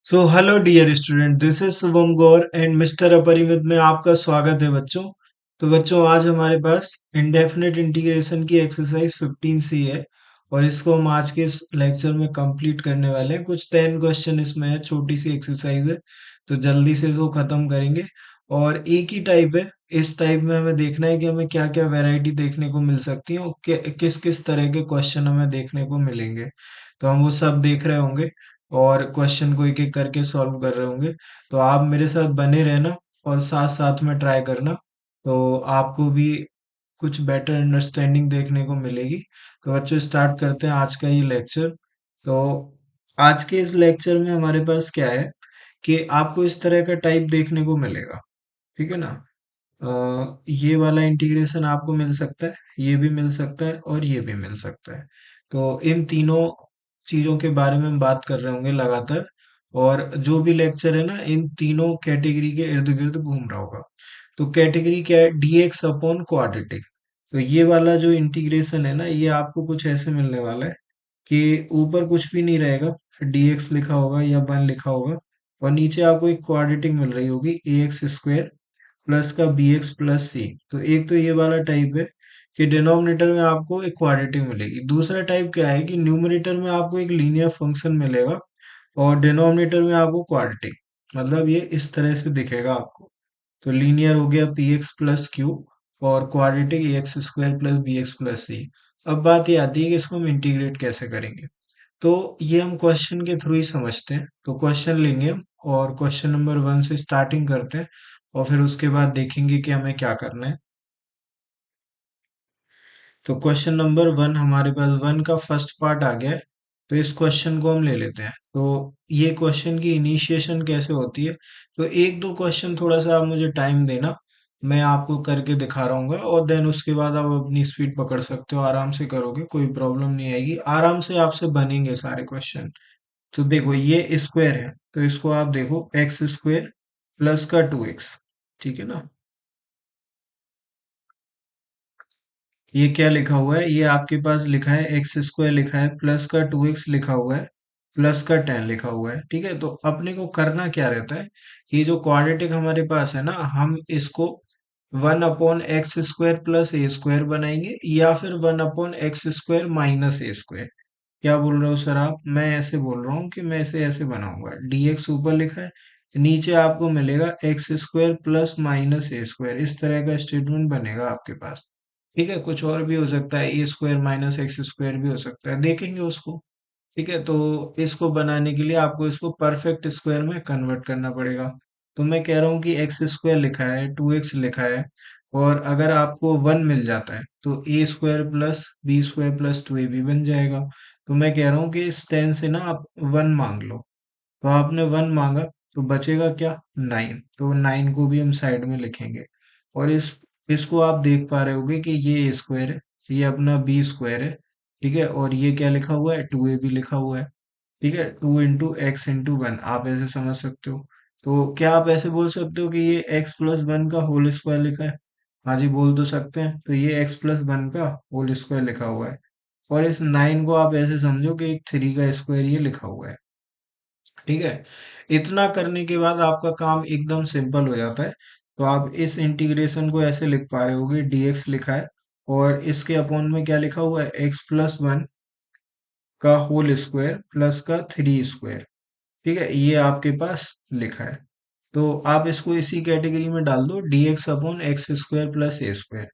So hello dear student, this is Shubham Gaur and mister Aparimit में आपका स्वागत है बच्चों। तो बच्चों, आज हमारे पास इंडेफिनिट इंटीग्रेशन की एक्सरसाइज 15 सी है और इसको हम आज के इस लेक्चर में कंप्लीट करने वाले हैं। कुछ 10 क्वेश्चन इसमें है, छोटी सी एक्सरसाइज है, तो जल्दी से इसको खत्म करेंगे। और एक ही टाइप है, इस टाइप में हमें देखना है कि हमें क्या क्या वैरायटी देखने को मिल सकती है और किस किस तरह के क्वेश्चन हमें देखने को मिलेंगे। तो हम वो सब देख रहे होंगे और क्वेश्चन को एक एक करके सॉल्व कर रहे होंगे। तो आप मेरे साथ बने रहना और साथ साथ में ट्राई करना, तो आपको भी कुछ बेटर अंडरस्टैंडिंग देखने को मिलेगी। तो बच्चों, स्टार्ट करते हैं आज का ये लेक्चर। तो आज के इस लेक्चर में हमारे पास क्या है कि आपको इस तरह का टाइप देखने को मिलेगा। ठीक है ना? ये वाला इंटीग्रेशन आपको मिल सकता है, ये भी मिल सकता है और ये भी मिल सकता है। तो इन तीनों चीजों के बारे में हम बात कर रहे होंगे लगातार। और जो भी लेक्चर है ना, इन तीनों कैटेगरी के इर्द गिर्द घूम रहा होगा। तो कैटेगरी क्या है? Dx upon quadratic. तो ये वाला जो इंटीग्रेशन है ना, ये आपको कुछ ऐसे मिलने वाला है कि ऊपर कुछ भी नहीं रहेगा, डीएक्स लिखा होगा या वन लिखा होगा, और नीचे आपको एक क्वाड्रेटिक मिल रही होगी ए एक्स स्क्वायर प्लस का बी एक्स प्लस सी। तो एक तो ये वाला टाइप है कि डिनोमिनेटर में आपको एक क्वाड्रेटिक मिलेगी। दूसरा टाइप क्या है कि न्यूमरेटर में आपको एक लीनियर फंक्शन मिलेगा और डिनोमिनेटर में आपको क्वाड्रेटिक। मतलब ये इस तरह से दिखेगा आपको। तो लीनियर हो गया पी एक्स प्लस क्यू और quadratic a x square plus b x plus c. अब बात ये आती है कि इसको हम इंटीग्रेट कैसे करेंगे। तो ये हम क्वेश्चन के थ्रू ही समझते हैं। तो क्वेश्चन लेंगे हम और क्वेश्चन नंबर 1 से स्टार्टिंग करते हैं और फिर उसके बाद देखेंगे कि हमें क्या करना है। तो क्वेश्चन नंबर 1 हमारे पास 1 का फर्स्ट पार्ट आ गया है। तो इस क्वेश्चन को हम ले लेते हैं। तो ये क्वेश्चन की इनिशिएशन कैसे होती है, तो एक दो क्वेश्चन थोड़ा सा आप मुझे टाइम देना, मैं आपको करके दिखा रहा हूँ और देन उसके बाद आप अपनी स्पीड पकड़ सकते हो, आराम से करोगे, कोई प्रॉब्लम नहीं आएगी, आराम से आपसे बनेंगे सारे क्वेश्चन। तो देखो, ये स्क्वायर है, तो इसको आप देखो एक्स स्क्वायर प्लस का 2x। ठीक है ना? ये क्या लिखा हुआ है? ये आपके पास लिखा है एक्स स्क्वायर लिखा है प्लस का 2x लिखा हुआ है प्लस का 10 लिखा हुआ है। ठीक है, तो अपने को करना क्या रहता है, ये जो क्वाड्रेटिक हमारे पास है ना, हम इसको 1/x² प्लस ए स्क्वायर बनाएंगे या फिर 1/x² माइनस ए स्क्वायर। क्या बोल रहे हो सर आप? मैं ऐसे बोल रहा हूँ कि मैं इसे ऐसे बनाऊंगा, dx ऊपर लिखा है, नीचे आपको मिलेगा एक्स स्क्वायर प्लस माइनस ए स्क्वायर। इस तरह का स्टेटमेंट बनेगा आपके पास। ठीक है, कुछ और भी हो सकता है, ए स्क्वायर माइनस एक्स स्क्वायर भी हो सकता है, देखेंगे उसको। ठीक है, तो इसको बनाने के लिए आपको इसको परफेक्ट स्क्वायर में कन्वर्ट करना पड़ेगा। तो मैं कह रहा हूँ कि एक्स स्क्वायर लिखा है, 2x लिखा है, और अगर आपको 1 मिल जाता है तो a square plus b square plus 2ab बन जाएगा। तो मैं कह रहा हूँ कि इस 10 से ना आप 1 मांग लो। तो आपने 1 मांगा, तो बचेगा क्या? 9। तो 9 को भी हम साइड में लिखेंगे। और इसको आप देख पा रहे होगे कि ये स्क्वायर है, ये अपना बी स्क्वायर है। ठीक है, और ये क्या लिखा हुआ है? 2ab लिखा हुआ है। ठीक है, 2 इंटू x इंटू 1 आप ऐसे समझ सकते हो। तो क्या आप ऐसे बोल सकते हो कि ये x+1 का होल स्क्वायर लिखा है? हाँ जी, बोल तो सकते हैं। तो ये x+1 का होल स्क्वायर लिखा हुआ है। और इस 9 को आप ऐसे समझो कि 3 का स्क्वायर ये लिखा हुआ है। ठीक है, इतना करने के बाद आपका काम एकदम सिंपल हो जाता है। तो आप इस इंटीग्रेशन को ऐसे लिख पा रहे होगे, dx लिखा है और इसके अपॉन में क्या लिखा हुआ है? x+1 का होल स्क्वायर प्लस का 3 स्क्वायर। ठीक है, ये आपके पास लिखा है। तो आप इसको इसी कैटेगरी में डाल दो, dx upon x square plus a square.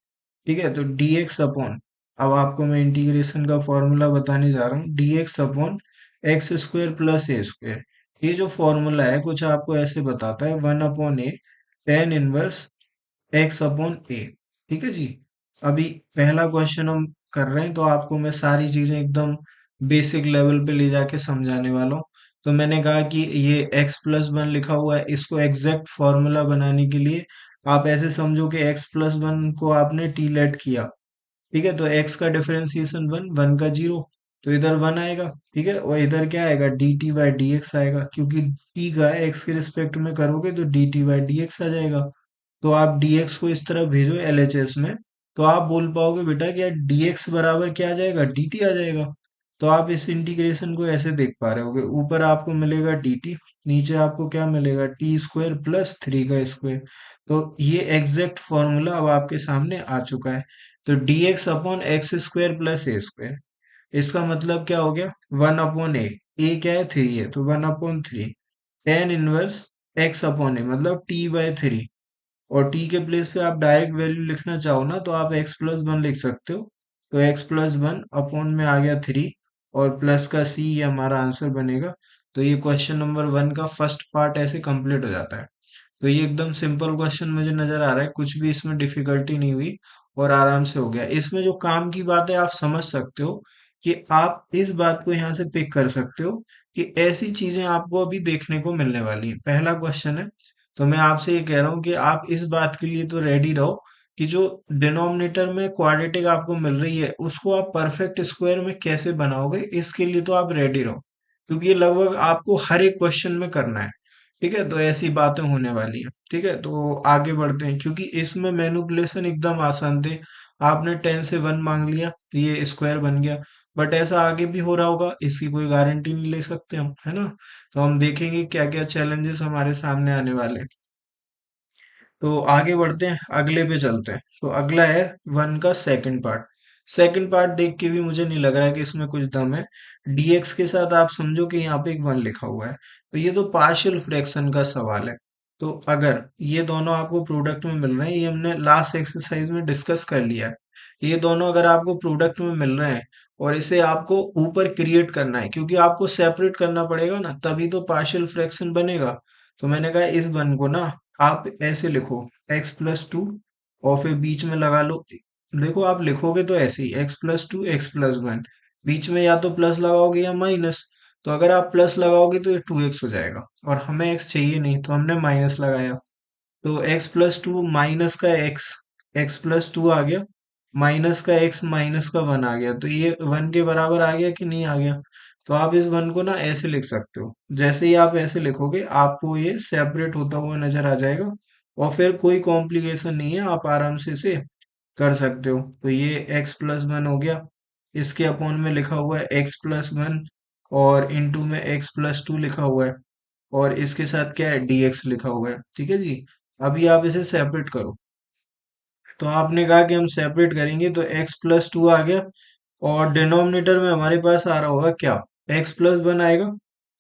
ठीक है, तो dx अपॉन, अब आपको मैं इंटीग्रेशन का फॉर्मूला बताने जा रहा हूँ, dx upon x square plus a square. ये जो फॉर्मूला है कुछ आपको ऐसे बताता है, 1/a tan inverse x upon a. ठीक है जी। अभी पहला क्वेश्चन हम कर रहे हैं, तो आपको मैं सारी चीजें एकदम बेसिक लेवल पे ले जाके समझाने वाला हूँ। तो मैंने कहा कि ये x+1 लिखा हुआ है, इसको एग्जैक्ट फॉर्मूला बनाने के लिए आप ऐसे समझो कि x+1 को आपने टी लेट किया। ठीक है, तो x का डिफरेंशिएशन 1, 1 का 0, तो इधर 1 आएगा। ठीक है, और इधर क्या आएगा? dt/dx आएगा, क्योंकि t का x के रिस्पेक्ट में करोगे तो dt/dx आ जाएगा। तो आप dx को इस तरफ भेजो LHS में, तो आप बोल पाओगे बेटा कि यार dx बराबर क्या आ जाएगा? dt आ जाएगा। तो आप इस इंटीग्रेशन को ऐसे देख पा रहे होगे, ऊपर आपको मिलेगा dt नीचे आपको क्या मिलेगा, टी स्क्वायर प्लस थ्री का स्क्वायर। तो ये एग्जैक्ट फॉर्मूला अब आपके सामने आ चुका है। तो d x upon x square plus a square, इसका मतलब क्या हो गया, वन अपॉन ए क्या है, थ्री है, तो one upon three tan inverse x upon a मतलब टी बाय थ्री। और टी के प्लेस पे आप डायरेक्ट वैल्यू लिखना चाहो ना, तो आप एक्स प्लस वन लिख सकते हो। तो एक्स प्लस वन अपॉन में आ गया थ्री, और प्लस का सी, ये हमारा आंसर बनेगा। तो ये क्वेश्चन नंबर वन का फर्स्ट पार्ट ऐसे कंप्लीट हो जाता है। तो ये एकदम सिंपल क्वेश्चन मुझे नजर आ रहा है, कुछ भी इसमें डिफिकल्टी नहीं हुई और आराम से हो गया। इसमें जो काम की बात है आप समझ सकते हो कि आप इस बात को यहाँ से पिक कर सकते हो कि ऐसी चीजें आपको अभी देखने को मिलने वाली है। पहला क्वेश्चन है, तो मैं आपसे ये कह रहा हूँ कि आप इस बात के लिए तो रेडी रहो कि जो डिनोमिनेटर में क्वाड्रेटिक आपको मिल रही है उसको आप परफेक्ट स्क्वायर में कैसे बनाओगे, इसके लिए तो आप रेडी रहो, क्योंकि ये लगभग आपको हर एक क्वेश्चन में करना है। ठीक है, तो ऐसी बातें होने वाली है। ठीक है, तो आगे बढ़ते हैं, क्योंकि इसमें मैनिपुलेशन एकदम आसान थे। आपने 10 से 1 मांग लिया तो ये स्क्वायर बन गया। बट ऐसा आगे भी हो रहा होगा, इसकी कोई गारंटी नहीं ले सकते हम, है ना। तो हम देखेंगे क्या क्या चैलेंजेस हमारे सामने आने वाले हैं। तो आगे बढ़ते हैं, अगले पे चलते हैं। तो अगला है वन का सेकंड पार्ट। सेकंड पार्ट देख के भी मुझे नहीं लग रहा है कि इसमें कुछ दम है। डीएक्स के साथ आप समझो कि यहाँ पे एक वन लिखा हुआ है, तो ये तो पार्शियल फ्रैक्शन का सवाल है। तो अगर ये दोनों आपको प्रोडक्ट में मिल रहे हैं, ये हमने लास्ट एक्सरसाइज में डिस्कस कर लिया है, ये दोनों अगर आपको प्रोडक्ट में मिल रहे हैं और इसे आपको ऊपर क्रिएट करना है, क्योंकि आपको सेपरेट करना पड़ेगा ना, तभी तो पार्शियल फ्रैक्शन बनेगा। तो मैंने कहा इस वन को ना आप ऐसे लिखो, एक्स प्लस टू, और फिर बीच में लगा लो। देखो आप लिखोगे तो ऐसे ही x plus two x plus one, बीच में या तो प्लस लगाओगे या माइनस। तो अगर आप प्लस लगाओगे तो ये टू एक्स हो जाएगा, और हमें एक्स चाहिए नहीं तो हमने माइनस लगाया। तो एक्स प्लस टू माइनस का एक्स, एक्स प्लस टू आ गया, माइनस का एक्स माइनस का वन आ गया। तो ये वन के बराबर आ गया कि नहीं आ गया। तो आप इस वन को ना ऐसे लिख सकते हो, जैसे ही आप ऐसे लिखोगे आपको ये सेपरेट होता हुआ नजर आ जाएगा, और फिर कोई कॉम्प्लिकेशन नहीं है, आप आराम से इसे कर सकते हो। तो ये एक्स प्लस वन हो गया, इसके अपॉन में लिखा हुआ है एक्स प्लस वन, और इनटू में एक्स प्लस टू लिखा हुआ है, और इसके साथ क्या है, dx लिखा हुआ है। ठीक है जी, अभी आप इसे सेपरेट करो। तो आपने कहा कि हम सेपरेट करेंगे, तो x प्लस टू आ गया, और डिनोमिनेटर में हमारे पास आ रहा होगा क्या, x प्लस वन आएगा,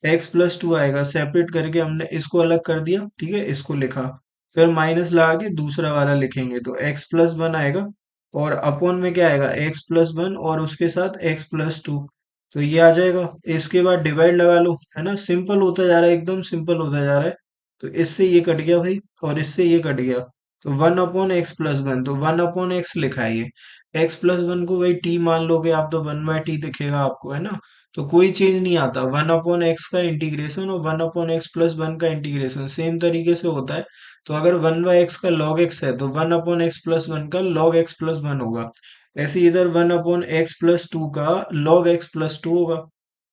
x प्लस टू आएगा। सेपरेट करके हमने इसको अलग कर दिया, ठीक है, इसको लिखा, फिर माइनस लगा के दूसरा वाला लिखेंगे, तो x प्लस वन आएगा, और अपॉन में क्या आएगा, x प्लस वन और उसके साथ x प्लस टू। तो ये आ जाएगा, इसके बाद डिवाइड लगा लो, है ना, सिंपल होता जा रहा है, एकदम सिंपल होता जा रहा है। तो इससे ये कट गया भाई, और इससे ये कट गया, तो one upon x plus one, तो वन अपॉन एक्स लिखा है ये। एक्स प्लस वन को वही टी मान लोगे आप, तो वन बाय टी दिखेगा आपको, है ना। तो कोई चेंज नहीं आता, वन अपॉन एक्स का इंटीग्रेशन और one upon x plus one का इंटीग्रेशन सेम तरीके से होता है। तो अगर वन बाय एक्स का लॉग एक्स है, तो one upon x plus one का लॉग एक्स प्लस वन होगा। ऐसे ही इधर one upon x plus to का लॉग एक्स प्लस टू होगा।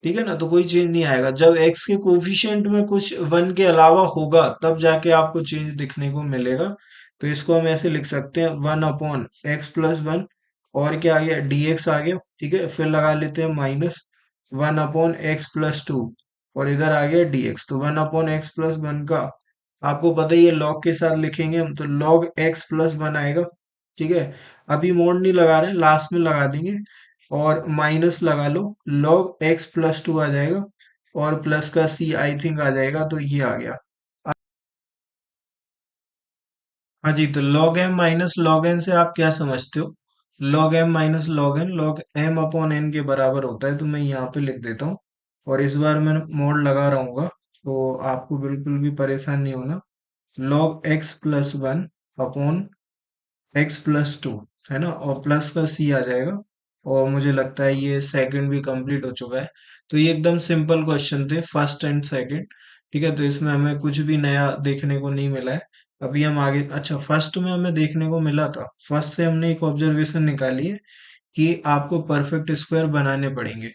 ठीक है ना, तो कोई चेंज नहीं आएगा। जब एक्स के कोफिशिएंट में कुछ वन के अलावा होगा, तब जाके आपको चेंज दिखने को मिलेगा। तो इसको हम ऐसे लिख सकते हैं, one upon x plus one, और क्या आ गया, dx आ गया। ठीक है, फिर लगा लेते हैं minus one upon x plus to, और इधर आ गया dx। तो one upon x plus one का आपको पता ही है, लॉग के साथ लिखेंगे हम, तो लॉग एक्स प्लस वन आएगा। ठीक है, अभी मोड नहीं लगा रहे हैं, लास्ट में लगा देंगे, और माइनस लगा लो, log x प्लस टू आ जाएगा, और प्लस का c आई थिंक आ जाएगा, तो ये आ गया। हाँ जी, तो log m minus log n से आप क्या समझते हो, log m minus log n log m upon n के बराबर होता है। तो मैं यहाँ पे लिख देता हूँ, और इस बार मैं मोड लगा रहूंगा, तो आपको बिल्कुल भी परेशान नहीं होना। log x plus one upon x plus to, है ना, और प्लस का सी आ जाएगा। और मुझे लगता है ये सेकंड भी कंप्लीट हो चुका है। तो ये एकदम सिंपल क्वेश्चन थे, फर्स्ट एंड सेकंड। ठीक है, तो इसमें हमें कुछ भी नया देखने को नहीं मिला है। अभी हम आगे, अच्छा, फर्स्ट में हमें देखने को मिला था, फर्स्ट से हमने एक ऑब्जर्वेशन निकाली है कि आपको परफेक्ट स्क्वायर बनाने पड़ेंगे।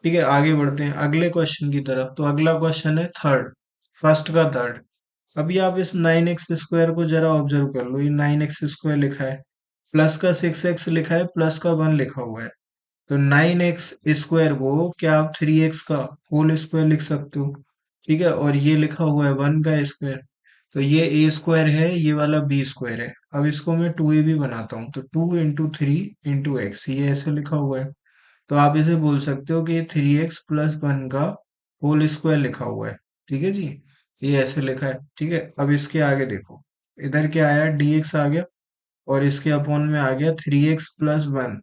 ठीक है, आगे बढ़ते हैं अगले क्वेश्चन की तरफ। तो अगला क्वेश्चन है थर्ड, फर्स्ट का थर्ड। अभी आप इस नाइन एक्स स्क्वायर को जरा ऑब्जर्व कर लो, ये नाइन एक्स स्क्वायर लिखा है, प्लस का सिक्स एक्स लिखा है, प्लस का वन लिखा हुआ है। तो नाइन एक्स स्क्वायर को क्या आप थ्री एक्स का होल स्क्वायर लिख सकते हो। ठीक है, और ये लिखा हुआ है 1 का स्क्वायर। तो ये A² है, ये वाला B² है। अब इसको मैं 2AB बनाता हूँ, तो 2 × 3 × x, ये ऐसे लिखा हुआ है। तो आप इसे बोल सकते हो कि ये 3x+1 का होल स्क्वायर लिखा हुआ है। ठीक है जी, ये ऐसे लिखा है। ठीक है, अब इसके आगे देखो, इधर क्या आया, dx आ गया, और इसके अपॉन में आ गया 3x+1,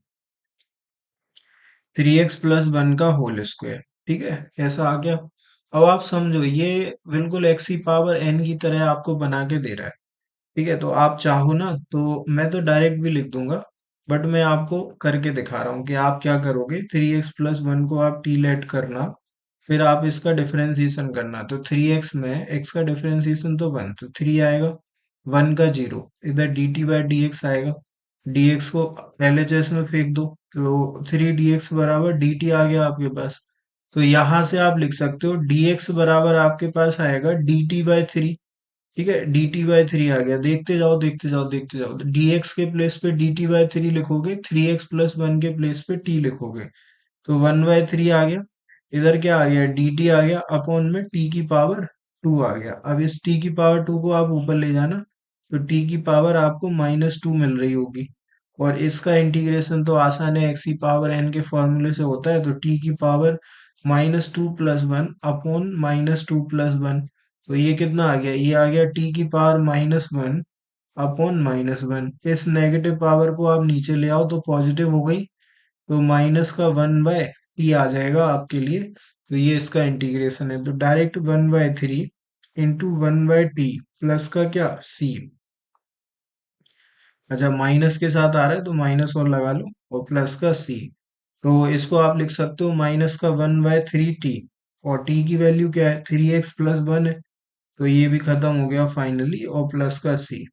3x+1 का होल स्क्वायर। ठीक है, ऐसा आ गया। अब आप समझो, ये बिल्कुल x⁴n की तरह आपको बना के दे रहा है। ठीक है, तो आप चाहो ना तो मैं तो डायरेक्ट भी लिख दूंगा, बट मैं आपको करके दिखा रहा हूँ कि आप क्या करोगे। 3x+1 को आप टी लेट करना, फिर आप इसका डिफरेंशिएशन करना। तो 3x में x का डिफरेंशिएशन तो 1, तो 3 आएगा, 1 का 0, इधर dt/dx आएगा, dx को LHS में फेंक दो, तो 3 dx बराबर dt आ गया आपके पास। तो यहां से आप लिख सकते हो dx बराबर आपके पास आएगा dt/3। ठीक है, dt/3 आ गया, देखते जाओ देखते जाओ देखते जाओ, तो dx के प्लेस पे dt/3 लिखोगे, 3x+1 के प्लेस पे t लिखोगे, तो 1/3 आ गया। इधर क्या आ गया, dt आ गया, अपॉन में t⁴ आ गया। अब इस t⁴ को आप ऊपर ले जाना, तो t⁴ आपको -2 मिल रही होगी। और इसका इंटीग्रेशन तो आसान है, x⁴n के फॉर्मूले से होता है। तो t⁻²+1 अपॉन -2+1, तो ये कितना आ गया, ये आ गया t⁻−1 अपॉन -1। इस नेगेटिव पावर को आप नीचे ले आओ तो पॉजिटिव हो गई, तो माइनस का 1/t आ जाएगा आपके लिए। तो ये इसका इंटीग्रेशन है, तो डायरेक्ट 1/3 इंटू 1/t प्लस का क्या, c। अच्छा, माइनस के साथ आ रहा है तो माइनस और लगा लो, और प्लस का c। तो इसको आप लिख सकते हो माइनस का 1/3t, और t की वैल्यू क्या है, 3x+1 है। तो ये भी खत्म हो गया फाइनली, और प्लस का c।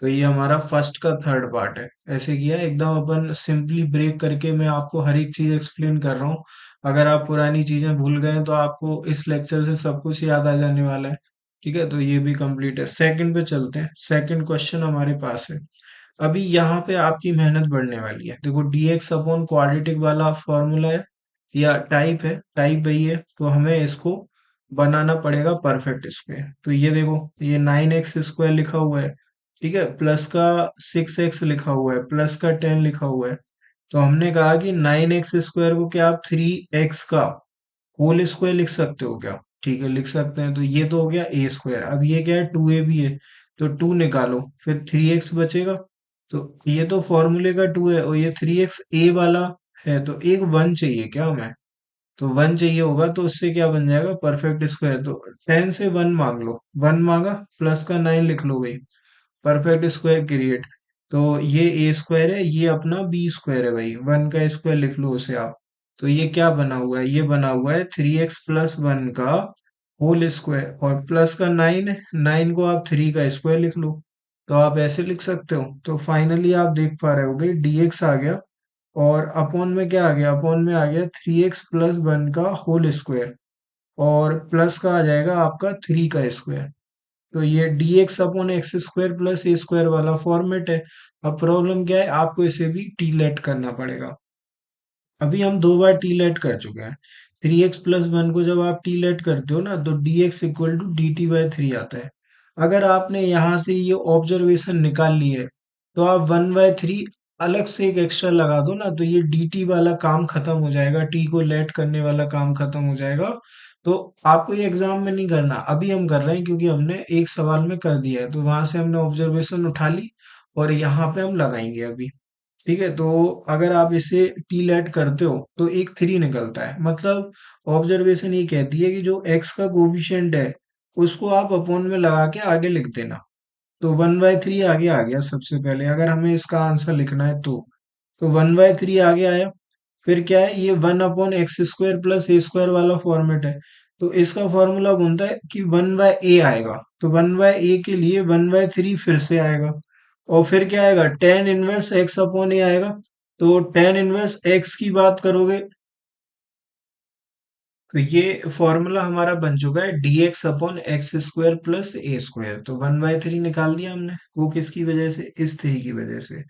तो ये हमारा फर्स्ट का थर्ड पार्ट है। ऐसे किया एकदम अपन सिंपली ब्रेक करके, मैं आपको हर एक चीज एक्सप्लेन कर रहा हूँ। अगर आप पुरानी चीजें भूल गए तो आपको इस लेक्चर से सब कुछ याद आ जाने वाला है। ठीक है, तो ये भी कंप्लीट है। सेकंड पे चलते हैं, सेकंड क्वेश्चन हमारे पास है। अभी यहाँ पे आपकी मेहनत बढ़ने वाली है। देखो, dx अपॉन क्वाड्रेटिक वाला फॉर्मूला है, या टाइप वही है, तो हमें इसको बनाना पड़ेगा परफेक्ट स्क्वायर। तो ये देखो, ये 9x² लिखा हुआ है, ठीक है, प्लस का 6x लिखा हुआ है, प्लस का 10 लिखा हुआ है। तो हमने कहा कि 9x² को क्या आप 3x का होल स्क्वायर लिख सकते हो क्या? ठीक है, लिख सकते हैं। तो ये तो हो गया a²। अब ये क्या है, 2ab है, तो 2 निकालो, फिर 3x बचेगा। तो ये तो फॉर्मूले का 2 है, और ये 3x a वाला है, तो एक 1 चाहिए क्या हमें? तो 1 चाहिए होगा, तो उससे क्या बन जाएगा, परफेक्ट स्क्वायर। तो 10 से 1 मांग लो, 1 मांगा, प्लस का 9 लिख लो भाई, परफेक्ट स्क्वायर क्रिएट। तो ये a² है, ये अपना b² है भाई, 1 का स्क्वायर लिख लो उसे आप। तो ये क्या बना हुआ है, ये बना हुआ है 3x+1 का होल स्क्वायर, और प्लस का 9 है, 9 को आप 3 का स्क्वायर लिख लो। तो आप ऐसे लिख सकते हो। तो फाइनली आप देख पा रहे होगे, dx आ गया, और अपॉन में क्या आ गया, अपॉन में आ गया 3x+1 का होल स्क्वायर, और प्लस का आ जाएगा आपका 3 का स्क्वायर। तो ये dx/x² + a² वाला फॉर्मेट है। अब प्रॉब्लम क्या है, आपको इसे भी टी लेट करना पड़ेगा। अभी हम 2 बार टी लेट कर चुके हैं। 3x+1 को जब आप टी लेट करते हो ना, तो dx = dt/3 आता है। अगर आपने यहाँ से ये ऑब्जर्वेशन निकाल ली है, तो आप 1/3 अलग से एक एक्स्ट्रा लगा दो ना, तो ये dt वाला काम खत्म हो जाएगा, t को लेट करने वाला काम खत्म हो जाएगा। तो आपको ये एग्जाम में नहीं करना, अभी हम कर रहे हैं क्योंकि हमने एक सवाल में कर दिया है, तो वहां से हमने ऑब्जर्वेशन उठा ली, और यहाँ पे हम लगाएंगे अभी। ठीक है, तो अगर आप इसे टी लेट करते हो तो एक 3 निकलता है, मतलब ऑब्जर्वेशन ये कहती है कि जो x का कोफिशिएंट है, उसको आप अपॉन में लगा के आगे लिख देना। तो 1/3 आगे आ गया सबसे पहले, अगर हमें इसका आंसर लिखना है तो 1/3 आगे आया। फिर क्या है, ये 1/x² + a² वाला फॉर्मेट है। तो इसका फॉर्मूला बनता है कि 1/a आएगा, तो 1/a के लिए 1/3 फिर से आएगा, और फिर क्या आएगा, tan इनवर्स x/a आएगा। तो tan इनवर्स x की बात करोगे, तो ये फॉर्मूला हमारा बन चुका है dx/x² + a²। तो 1/3 निकाल दिया हमने, वो किसकी वजह से, इस 3 की वजह से।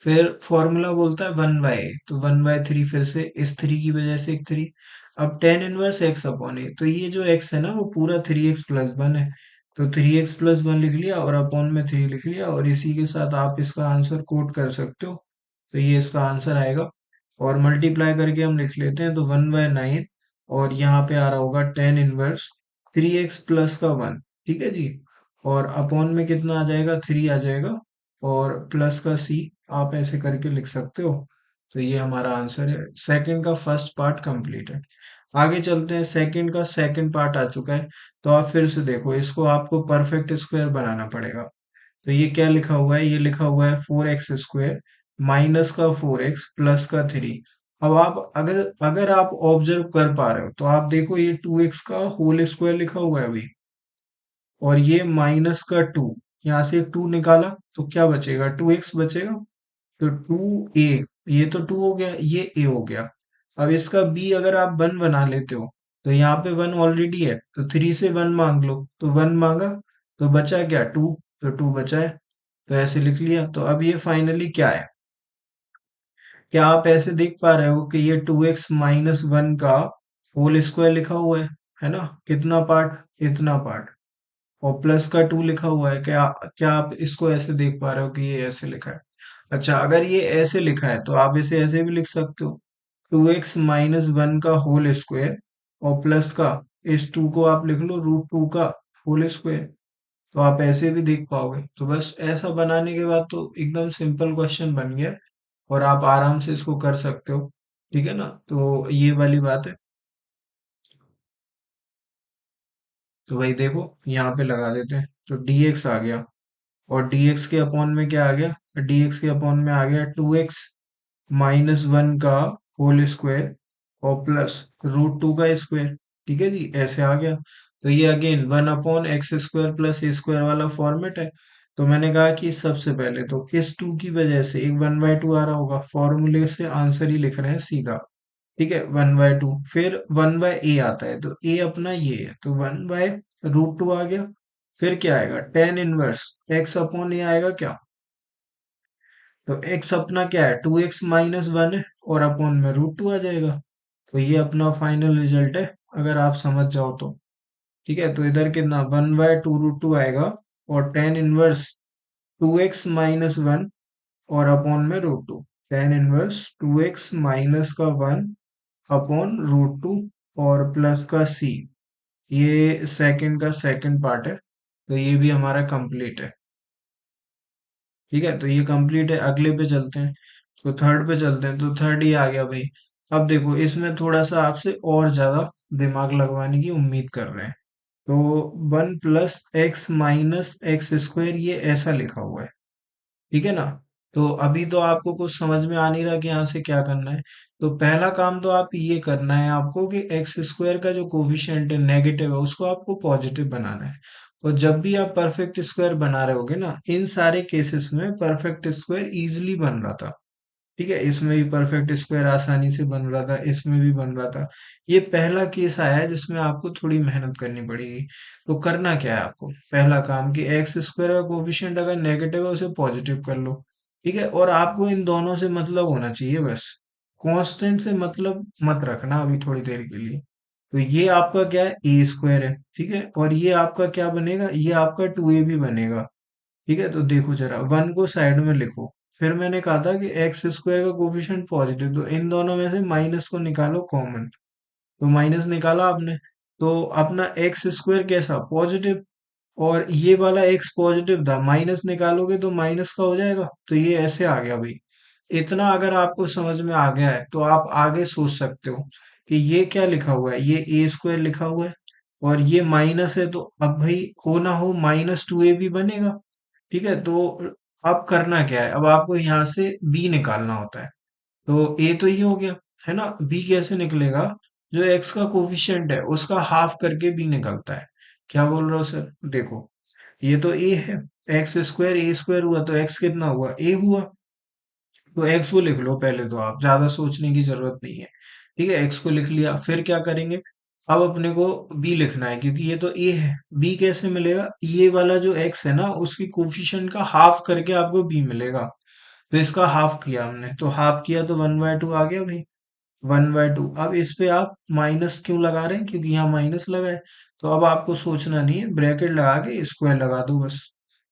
फिर फॉर्मूला बोलता है 1/a, तो 1/3 फिर से इस 3 की वजह से एक 3। अब टेन इनवर्स एक्स अपॉन ए, तो ये जो एक्स है ना वो पूरा 3x+1 है, तो 3x+1 लिख लिया और अपॉन में 3 लिख लिया, और इसी के साथ आप इसका आंसर कोट कर सकते हो। तो ये इसका आंसर आएगा, और मल्टीप्लाई करके हम लिख लेते हैं, तो 1/9, और यहाँ पे आ रहा होगा टेन इनवर्स 3x+1, ठीक है जी। और अपॉन में कितना आ जाएगा, 3 आ जाएगा, और प्लस का सी, आप ऐसे करके लिख सकते हो। तो ये हमारा आंसर है, सेकंड का फर्स्ट पार्ट कंप्लीट है। आगे चलते हैं, सेकंड का सेकंड पार्ट आ चुका है, तो आप फिर से देखो, इसको आपको परफेक्ट स्क्वायर बनाना पड़ेगा। तो ये क्या लिखा हुआ है, ये लिखा हुआ है 4x² माइनस का 4x प्लस का 3। अब आप अगर अगर आप ऑब्जर्व कर पा रहे हो तो आप देखो, ये 2x का होल स्क्वायर लिखा हुआ है अभी, और ये माइनस का 2, यहाँ से 2 निकाला तो क्या बचेगा, 2x बचेगा। तो 2a, ये तो 2 हो गया, ये a हो गया। अब इसका b अगर आप 1 बना लेते हो, तो यहाँ पे 1 ऑलरेडी है, तो 3 से 1 मांग लो, तो 1 मांगा, तो बचा क्या, 2, तो 2 बचा है, तो ऐसे लिख लिया। तो अब ये फाइनली क्या है, क्या आप ऐसे देख पा रहे हो कि ये 2x-1 का होल स्क्वायर लिखा हुआ है ना, कितना पार्ट, इतना पार्ट, और प्लस का 2 लिखा हुआ है, क्या क्या आप इसको ऐसे देख पा रहे हो कि ये ऐसे लिखा है। अच्छा, अगर ये ऐसे लिखा है तो आप इसे ऐसे भी लिख सकते हो, 2x-1 का होल स्क्वायर, और प्लस का, इस 2 को आप लिख लो √2 का होल स्क्वायर, तो आप ऐसे भी देख पाओगे। तो बस ऐसा बनाने के बाद तो एकदम सिंपल क्वेश्चन बन गया, और आप आराम से इसको कर सकते हो, ठीक है ना। तो ये वाली बात है। तो वही देखो, यहाँ पे लगा देते हैं, तो dx आ गया, और dx के अपॉन में क्या आ गया, dx के अपॉन में आ गया 2x-1 का होल स्क्वायर, और प्लस √2 का स्क्वायर, ठीक है जी, ऐसे आ गया। तो ये अगेन 1/x² प्लस a² वाला फॉर्मेट है। तो मैंने कहा कि सबसे पहले तो इस 2 की वजह से एक 1/2 आ रहा होगा, फॉर्मूले से आंसर ही लिख रहे हैं सीधा, ठीक है, 1/2। फिर 1/a आता है, तो a अपना ये है, तो 1/√2 आ गया। फिर क्या आएगा, टेन इनवर्स x अपॉन ए आएगा क्या, तो x अपना क्या है, 2x-1 है, और अपॉन में √2 आ जाएगा। तो ये अपना फाइनल रिजल्ट है, अगर आप समझ जाओ तो, ठीक है। तो इधर कितना, 1/2√2 आएगा, और टेन इनवर्स 2x-1, और अपॉन में √2, टेन इनवर्स 2x-1 अपॉन √2, और प्लस का c। ये सेकंड का सेकंड पार्ट है, तो ये भी हमारा कंप्लीट है, ठीक है। तो ये कंप्लीट है, अगले पे चलते हैं, तो थर्ड पे चलते हैं, तो थर्ड ये आ गया भाई। अब देखो, इसमें थोड़ा सा आपसे और ज्यादा दिमाग लगवाने की उम्मीद कर रहे हैं। तो 1+x-x² ये ऐसा लिखा हुआ है, ठीक है ना। तो अभी तो आपको कुछ समझ में आ नहीं रहा कि यहाँ से क्या करना है। तो पहला काम तो आप ये करना है आपको कि x² का जो कोफिशिएंट है, नेगेटिव है, उसको आपको पॉजिटिव बनाना है। और जब भी आप परफेक्ट स्क्वायर बना रहे होगे ना, इन सारे केसेस में परफेक्ट स्क्वायर इजीली बन रहा था, ठीक है, इसमें भी परफेक्ट स्क्वायर आसानी से बन रहा था, इसमें भी बन रहा था। ये पहला केस आया है जिसमें आपको थोड़ी मेहनत करनी पड़ेगी। तो करना क्या है आपको, पहला काम कि x² का कोफिशिएंट अगर नेगेटिव है उसे पॉजिटिव कर लो, ठीक है। और आपको इन दोनों से मतलब होना चाहिए बस, कांस्टेंट से मतलब मत रखना अभी थोड़ी देर के लिए। तो ये आपका क्या है, a² है, ठीक है, और ये आपका क्या बनेगा, ये आपका 2ab बनेगा, ठीक है। तो देखो जरा, 1 को साइड में लिखो। फिर मैंने कहा था कि x² का कोफिशिएंट पॉजिटिव, तो इन दोनों में से माइनस को निकालो कॉमन, तो माइनस निकाला आपने, तो अपना x² कैसा, पॉजिटिव, और ये वाला x पॉजिटिव था, माइनस निकालोगे तो माइनस का हो जाएगा, तो ये ऐसे आ गया भाई। इतना अगर आपको समझ में आ गया है तो आप आगे सोच सकते हो कि ये क्या लिखा हुआ है, ये a² लिखा हुआ है, और ये माइनस है, तो अब भाई हो ना हो -2ab बनेगा, ठीक है। तो अब करना क्या है, अब आपको यहाँ से b निकालना होता है। तो a तो ये हो गया, है ना, b कैसे निकलेगा, जो x का कोफिशिएंट है उसका हाफ करके b निकलता है। क्या बोल रहे हो सर, देखो, ये तो a है, x² हुआ, तो x कितना हुआ, a हुआ, तो x को लिख लो पहले, तो आप ज्यादा सोचने की जरूरत नहीं है, ठीक है, x को लिख लिया। फिर क्या करेंगे, अब अपने को b लिखना है, क्योंकि ये तो a है, b कैसे मिलेगा, ये वाला जो x है ना उसकी कोफिशिएंट का हाफ करके आपको b मिलेगा। तो इसका हाफ किया हमने, तो हाफ किया तो 1/2 आ गया भाई, 1/2। अब इस पे आप माइनस क्यों लगा रहे हैं, क्योंकि यहाँ माइनस लगा है। तो अब आपको सोचना नहीं है, ब्रैकेट लगा के स्क्वायर लगा दो बस।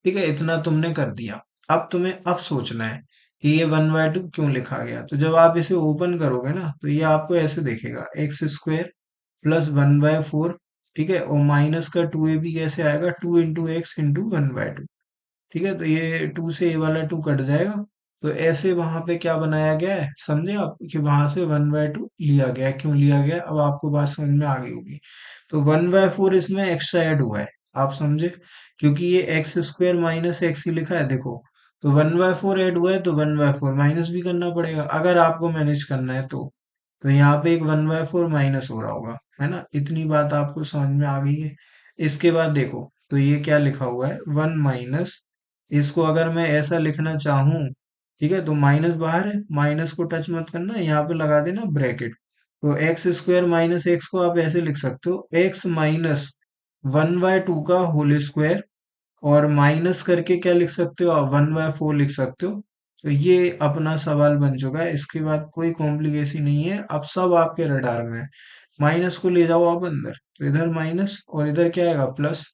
ठीक है, इतना तुमने कर दिया। अब तुम्हें अब सोचना है कि ये 1/2 क्यों लिखा गया। तो जब आप इसे ओपन करोगे ना, तो ये आपको ऐसे दिखेगा, एक्स स्क्वायर प्लस 1/4। ठीक है, और माइनस का 2ab कैसे आएगा, 2 × x × 1/2। ठीक है, तो ये 2 से ये वाला 2 कट जाएगा। तो ऐसे वहां पे क्या बनाया गया है, समझे आप, कि वहां से 1/2 लिया गया है। क्यों लिया गया है, अब आपको बात समझ में आ गई होगी। तो 1/4 इसमें एक्स्ट्रा ऐड हुआ है, आप समझे, क्योंकि ये एक्स स्क्वायर माइनस एक्स ही लिखा है, देखो। तो 1/4 ऐड हुआ है, तो 1/4 माइनस भी करना पड़ेगा अगर आपको मैनेज करना है तो यहाँ पे एक 1/4 माइनस हो रहा होगा, है ना। इतनी बात आपको समझ में आ गई है। इसके बाद देखो, तो ये क्या लिखा हुआ है, 1 माइनस, इसको अगर मैं ऐसा लिखना चाहूँ, ठीक है, तो माइनस बाहर है, माइनस को टच मत करना, यहाँ पे लगा देना ब्रैकेट। तो एक्स स्क्वायर माइनस एक्स को आप ऐसे लिख सकते हो, एक्स माइनस 1/2 का होल स्क्वायर, और माइनस करके क्या लिख सकते हो आप, 1/4 लिख सकते हो। तो ये अपना सवाल बन चुका है, इसके बाद कोई कॉम्प्लिकेशन नहीं है, अब सब आपके रडार में है। माइनस को ले जाओ आप अंदर, तो इधर माइनस और इधर क्या आएगा, प्लस।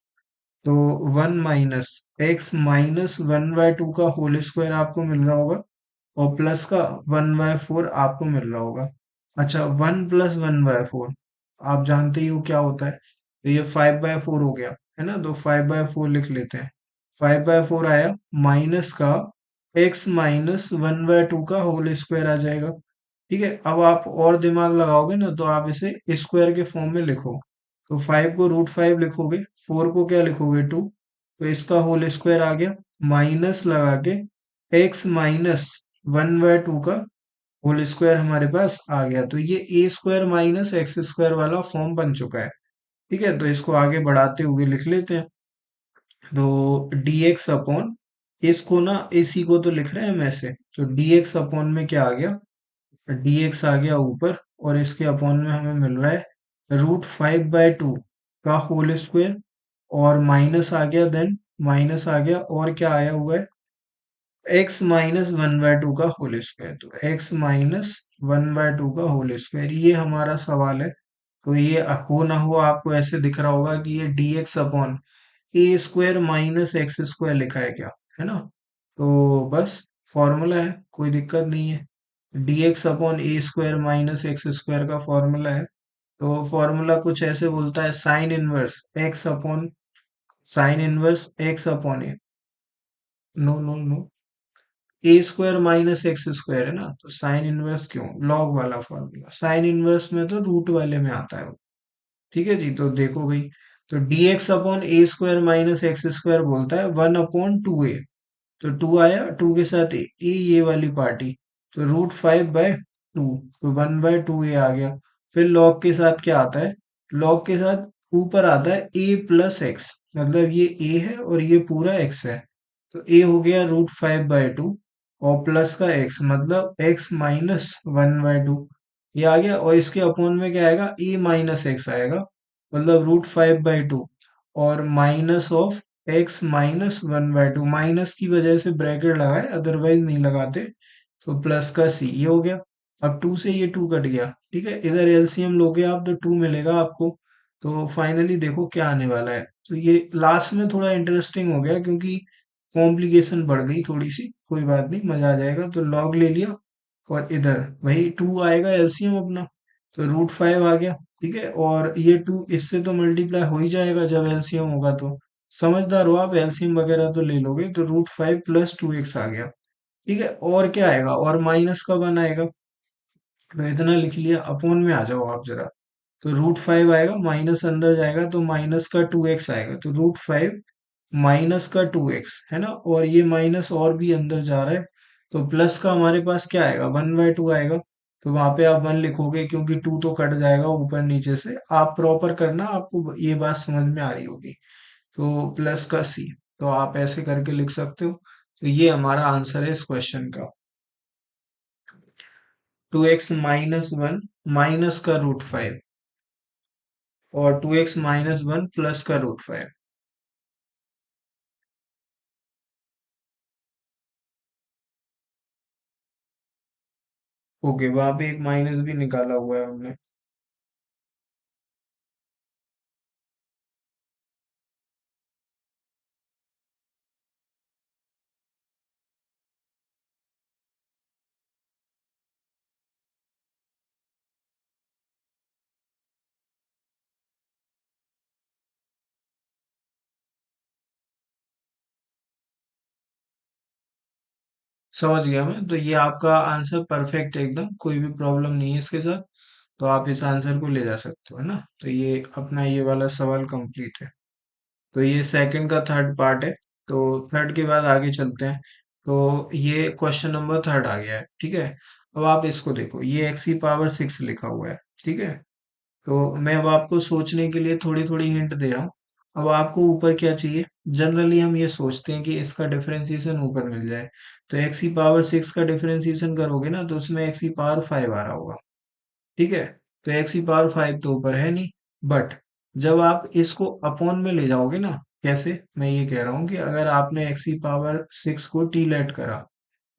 तो 1 - x - 1/2 का होल स्क्वायर आपको मिल रहा होगा, और प्लस का 1/4 आपको मिल रहा होगा। अच्छा, 1 + 1/4 आप जानते ही हो क्या होता है, तो ये 5/4 हो गया, है ना। तो 5/4 लिख लेते हैं। 5/4 आया, माइनस का x - 1/2 का होल स्क्वायर आ जाएगा। ठीक है, अब आप और दिमाग लगाओगे ना, तो आप इसे स्क्वायर के फॉर्म में लिखो। तो 5 को √5 लिखोगे, 4 को क्या लिखोगे, 2। तो इसका होल स्क्वायर आ गया, माइनस लगा के x - 1/2 का होल स्क्वायर हमारे पास आ गया। तो ये ए स्क्वायर माइनस एक्स स्क्वायर वाला फॉर्म बन चुका है। ठीक है, तो इसको आगे बढ़ाते हुए लिख लेते हैं। तो dx अपॉन, इसको ना, इसी को तो लिख रहे हैं हम ऐसे, तो dx अपॉन में क्या आ गया, dx आ गया ऊपर, और इसके अपॉन में हमें मिल रहा है √5/2 का होल स्क्वायर, और माइनस आ गया, देन माइनस आ गया, और क्या आया हुआ है, x - 1/2 का होल स्क्वायर। तो x - 1/2 का होल स्क्वायर, ये हमारा सवाल है। तो ये हो ना हो आपको ऐसे दिख रहा होगा कि ये dx अपॉन ए स्क्वायर माइनस एक्स स्क्वायर लिखा है क्या, है ना। तो बस फॉर्मूला है, कोई दिक्कत नहीं है। dx अपॉन ए स्क्वायर माइनस एक्स स्क्वायर का फॉर्मूला है। तो फॉर्मूला कुछ ऐसे बोलता है, साइन इनवर्स एक्स अपॉन ए, नो नो नो, ए स्क्वायर माइनस एक्स स्क्वायर है ना, तो साइन इनवर्स क्यों, लॉग वाला फॉर्मूला, साइन इनवर्स में तो रूट वाले में आता है वो। ठीक है जी, तो देखो भाई, तो dx अपॉन ए स्क्वायर माइनस एक्स स्क्वायर बोलता है 1/2a। तो 2 आया, 2 के साथ ये वाली पार्टी, तो √5/2, तो 1/2a आ गया। फिर लॉग के साथ क्या आता है, लॉग के साथ ऊपर आता है a+x, मतलब ये a है और ये पूरा x है। तो a हो गया √5/2, और प्लस का x, मतलब x - 1/2, ये आ गया। और इसके अपोन में क्या आएगा, a - x आएगा, मतलब √5/2, और माइनस ऑफ x - 1/2, माइनस की वजह से ब्रैकेट लगाए, अदरवाइज नहीं लगाते। तो प्लस का c, ये हो गया। अब 2 से ये 2 कट गया, ठीक है, इधर एलसीएम लोगे आप तो 2 मिलेगा आपको। तो फाइनली देखो क्या आने वाला है। तो ये लास्ट में थोड़ा इंटरेस्टिंग हो गया, क्योंकि कॉम्प्लिकेशन बढ़ गई थोड़ी सी, कोई बात नहीं, मजा आ जाएगा। तो लॉग ले लिया, और इधर वही 2 आएगा एलसीएम अपना, तो √5 आ गया। ठीक है, और ये 2 इससे तो मल्टीप्लाई हो ही जाएगा जब एलसीएम होगा। तो समझदार हो आप, एलसीएम वगैरह तो ले लोगे। तो √5 + 2x आ गया। ठीक है, और क्या आएगा, और माइनस का 1 आएगा। तो इतना लिख लिया, अपोन में आ जाओ आप जरा। तो √5 आएगा, माइनस अंदर जाएगा, तो माइनस का 2x आएगा। तो √5 माइनस का 2x, है ना, और ये माइनस और भी अंदर जा रहा है। तो प्लस का हमारे पास क्या आएगा, 1/2 आएगा। तो वहां पे आप 1 लिखोगे, क्योंकि 2 तो कट जाएगा ऊपर नीचे से। आप प्रॉपर करना, आपको ये बात समझ में आ रही होगी। तो प्लस का c, तो आप ऐसे करके लिख सकते हो। तो ये हमारा आंसर है इस क्वेश्चन का, 2x - 1 माइनस का √5, और 2x - 1 प्लस का √5। ओके, वहां पे एक माइनस भी निकाला हुआ है हमने। समझ गया मैं। तो ये आपका आंसर परफेक्ट है एकदम, कोई भी प्रॉब्लम नहीं है इसके साथ। तो आप इस आंसर को ले जा सकते हो, है ना। तो ये अपना ये वाला सवाल कंप्लीट है। तो ये सेकंड का थर्ड पार्ट है। तो थर्ड के बाद आगे चलते हैं। तो ये क्वेश्चन नंबर थर्ड आ गया है, ठीक है। अब आप इसको देखो, ये एक्स की पावर सिक्स लिखा हुआ है, ठीक है। तो मैं अब आपको सोचने के लिए थोड़ी थोड़ी हिंट दे रहा हूँ। अब आपको ऊपर क्या चाहिए। जनरली हम ये सोचते हैं कि इसका डिफरेंशिएशन ऊपर मिल जाए। तो एक्स की पावर सिक्स का डिफरेंशिएशन करोगे ना, तो उसमें एक्स की पावर फाइव आ रहा होगा, ठीक है। तो एक्स की पावर फाइव तो ऊपर है नहीं। बट जब आप इसको अपॉन में ले जाओगे ना, कैसे, मैं ये कह रहा हूँ कि अगर आपने एक्स की पावर सिक्स को टी लेट करा,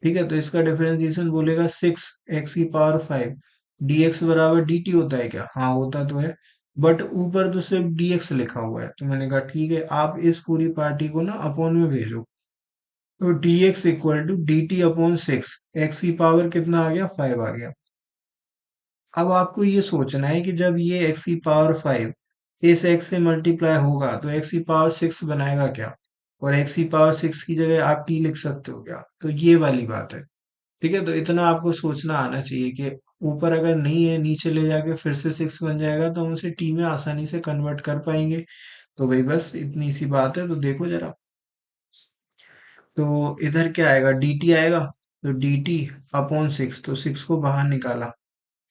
ठीक है, तो इसका डिफरेंशिएशन बोलेगा सिक्स एक्स की पावर फाइव। dx बराबर dt होता है क्या? हाँ, होता तो है। बट ऊपर तो सिर्फ dx लिखा हुआ है, तो मैंने कहा ठीक है, आप इस पूरी पार्टी को ना अपॉन में भेजो। तो dx equal to dt upon six, x की पावर कितना आ गया? फाइव आ गया। अब आपको ये सोचना है कि जब ये एक्स की पावर फाइव इस एक्स से मल्टीप्लाई होगा, तो एक्स की पावर सिक्स बनाएगा क्या? और एक्स की पावर सिक्स की जगह आप टी लिख सकते हो क्या? तो ये वाली बात है, ठीक है। तो इतना आपको सोचना आना चाहिए कि ऊपर अगर नहीं है, नीचे ले जाके फिर से सिक्स बन जाएगा, तो हम उसे टी में आसानी से कन्वर्ट कर पाएंगे। तो भाई बस इतनी सी बात है। तो देखो जरा, तो इधर क्या आएगा? डी टी आएगा। तो डी टी अपॉन सिक्स, तो सिक्स को बाहर निकाला,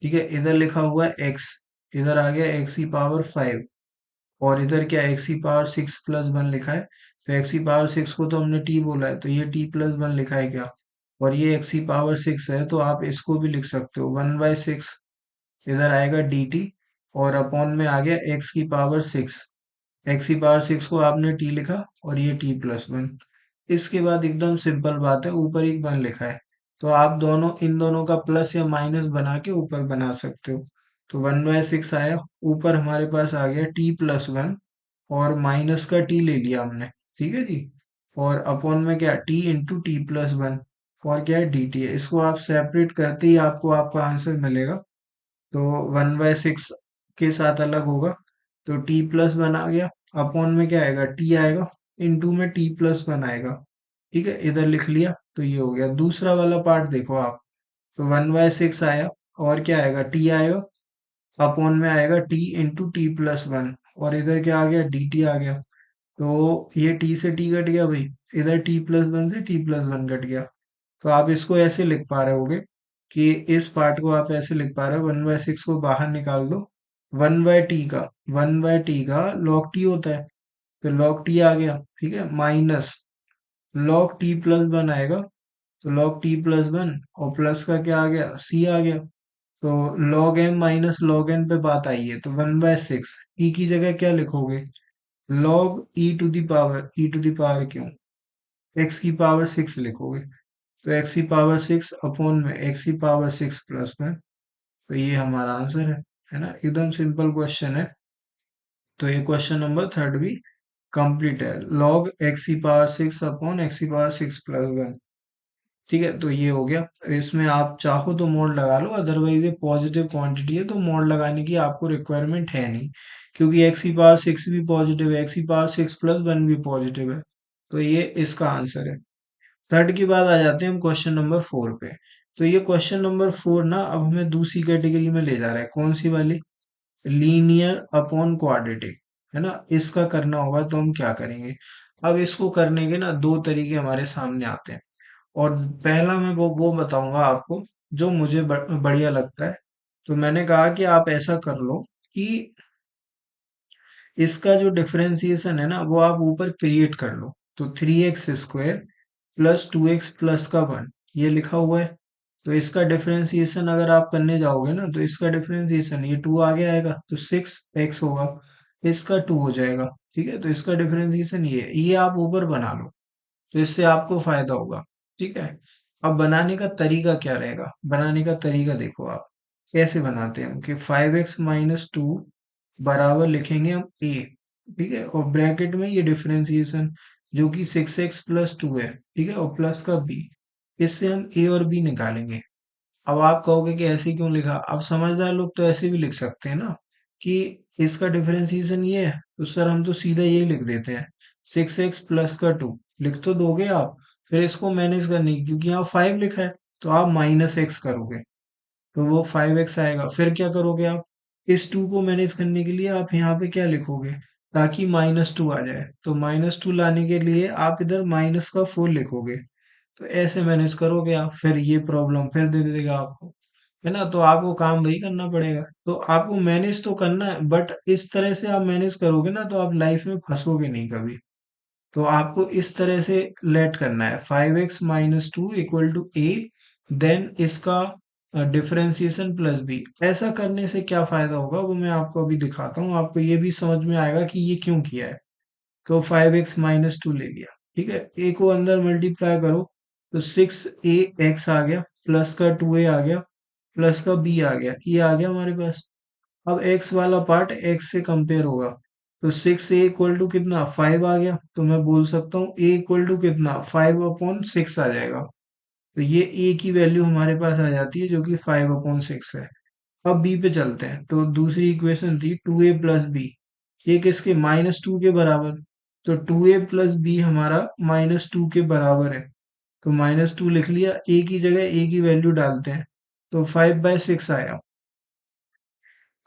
ठीक है। इधर लिखा हुआ है एक्स, इधर आ गया एक्स की पावर फाइव। और इधर क्या, एक्स की पावर सिक्स प्लस वन लिखा है। तो एक्स की पावर सिक्स को तो हमने टी बोला है, तो ये टी प्लस वन लिखा है क्या? और ये एक्स की पावर सिक्स है, तो आप इसको भी लिख सकते हो वन बाय सिक्स। इधर आएगा डी टी, और अपॉन में आ गया एक्स की पावर सिक्स। एक्स की पावर सिक्स को आपने टी लिखा, और ये टी प्लस वन। इसके बाद एकदम सिंपल बात है, ऊपर एक वन लिखा है, तो आप दोनों इन दोनों का प्लस या माइनस बना के ऊपर बना सकते हो। तो वन बाय सिक्स आया, ऊपर हमारे पास आ गया टी प्लस वन, और माइनस का टी ले लिया हमने, ठीक है जी। और अपॉन में क्या, T into T plus one, और क्या है, डी टी है। इसको आप सेपरेट करते ही आपको आपका आंसर मिलेगा। तो वन बाय सिक्स के साथ अलग होगा, तो टी प्लस वन आ गया। अपॉन में क्या आएगा, टी आएगा, इनटू में टी प्लस वन आएगा, ठीक है। इधर लिख लिया, तो ये हो गया। दूसरा वाला पार्ट देखो आप, तो वन बाय सिक्स आया, और क्या आएगा, टी आएगा, अपॉन में आएगा T into T plus one, और इधर क्या आ गया, डी टी आ गया। तो ये टी से टी कट गया भाई, इधर टी प्लस वन से टी प्लस वन कट गया। तो आप इसको ऐसे लिख पा रहे होगे कि इस पार्ट को आप ऐसे लिख पा रहे हो, वन बाय सिक्स को बाहर निकाल दो। वन बाय टी का लॉग टी होता है, तो लॉग टी आ गया, ठीक है, minus log t plus one आएगा। तो लॉग टी प्लस वन, और प्लस का क्या आ गया, सी आ गया। तो log M minus log N पे बात आई है, तो वन बाय सिक्स, टी की जगह क्या लिखोगे, log e to the power क्यों, एक्स की पावर सिक्स लिखोगे। तो एक्स की पावर सिक्स अपॉन में एक्स की पावर सिक्स प्लस में। तो ये हमारा आंसर है ना, एकदम सिंपल क्वेश्चन है। तो ये क्वेश्चन नंबर थर्ड भी कंप्लीट है, लॉग एक्स की पावर सिक्स अपॉन एक्स की पावर सिक्स प्लस वन, ठीक है। तो ये हो गया। इसमें आप चाहो तो मोड लगा लो, अदरवाइज ये पॉजिटिव क्वांटिटी है, तो मोड लगाने की आपको रिक्वायरमेंट है नहीं, क्योंकि एक्स की पावर सिक्स भी पॉजिटिव है, एक्स की पावर सिक्स प्लस वन भी पॉजिटिव है। तो ये इसका आंसर है। थर्ड के बाद आ जाते हैं हम क्वेश्चन नंबर फोर पे। तो ये क्वेश्चन नंबर फोर ना अब हमें दूसरी कैटेगरी में ले जा रहा है, कौन सी वाली, लीनियर अपॉन क्वाड्रेटिक, है ना। इसका करना होगा, तो हम क्या करेंगे। अब इसको करने के ना दो तरीके हमारे सामने आते हैं। और पहला मैं वो बताऊंगा आपको, जो मुझे बढ़िया लगता है। तो मैंने कहा कि आप ऐसा कर लो कि इसका जो डिफरेंशिएशन है ना, वो आप ऊपर क्रिएट कर लो। तो three x square plus two x plus का वन, ये लिखा हुआ है। तो इसका डिफरेंशिएशन अगर आप करने जाओगे ना, तो इसका डिफरेंशिएशन ये टू आगे आएगा, तो सिक्स एक्स होगा, इसका टू हो जाएगा, ठीक है। तो इसका डिफरेंशिएशन ये आप ऊपर बना लो, तो इससे आपको फायदा होगा, ठीक है। अब बनाने का तरीका क्या रहेगा? बनाने का तरीका देखो आप, कैसे बनाते हैं हम कि 5x - 2 बराबर लिखेंगे हम a, ठीक है, और ब्रैकेट में ये डिफरेंशिएशन जो कि 6x + 2 है, ठीक है, और प्लस का b, इससे हम a और b निकालेंगे। अब आप कहोगे कि ऐसे क्यों लिखा? अब समझदार लोग तो ऐसे भी लिख सकते हैं ना, कि इसका डिफरेंशिएशन ये है तो सर हम तो सीधा ये लिख देते हैं, 6x + 2 लिख तो दोगे आप, फिर इसको मैनेज करने की, क्योंकि यहाँ 5 लिखा है तो आप -x करोगे तो वो 5x आएगा। फिर क्या करोगे आप? इस 2 को मैनेज करने के लिए आप यहाँ पे क्या लिखोगे, ताकि -2 आ जाए, तो -2 लाने के लिए आप इधर माइनस का 4 लिखोगे। तो ऐसे मैनेज करोगे आप, फिर ये प्रॉब्लम फिर दे देगा आपको, है ना? तो आपको काम वही करना पड़ेगा। तो आपको मैनेज तो करना है, बट इस तरह से आप मैनेज करोगे ना तो आप लाइफ में फंसोगे नहीं कभी। तो आपको इस तरह से लेट करना है, 5x - 2 = a, देन इसका डिफरेंशिएशन प्लस b। ऐसा करने से क्या फायदा होगा वो मैं आपको अभी दिखाता हूँ, आपको ये भी समझ में आएगा कि ये क्यों किया है। तो 5x - 2 ले लिया, ठीक है, a को अंदर मल्टीप्लाई करो तो 6a x आ गया, प्लस का 2a आ गया, प्लस का b आ गया, ये आ गया हमारे पास। अब x वाला पार्ट x से कंपेयर होगा, तो 6a = कितना, 5 आ गया, तो मैं बोल सकता हूँ a = कितना, 5/6 आ जाएगा। तो ये a की वैल्यू हमारे पास आ जाती है जो कि 5/6 है। अब b पे चलते हैं, तो दूसरी इक्वेशन थी 2a + b, ये किसके, -2 के बराबर, तो 2a + b हमारा -2 के बराबर है, तो -2 लिख लिया, a की जगह a की वैल्यू डालते हैं, तो 5/6 आया,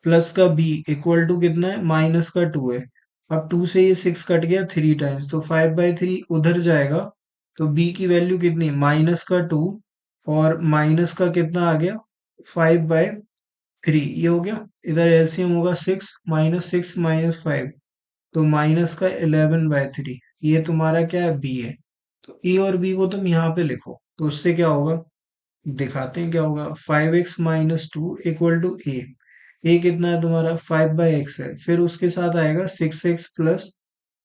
प्लस का b इक्वल टू कितना है, माइनस का 2 है। अब 2 से ये 6 कट गया 3 टाइम्स, तो 5/3 उधर जाएगा, तो b की वैल्यू कितनी, -2, और माइनस का कितना आ गया, 5/3, ये हो गया। इधर एलसीएम होगा 6 - 6 - 5, तो माइनस का 11/3, ये तुम्हारा क्या है, बी है। तो ए और बी को तुम यहाँ पे लिखो, तो उससे क्या होगा, दिखाते हैं क्या होगा। 5x - 2 = ए कितना है तुम्हारा, 5/x है, फिर उसके साथ आएगा 6x +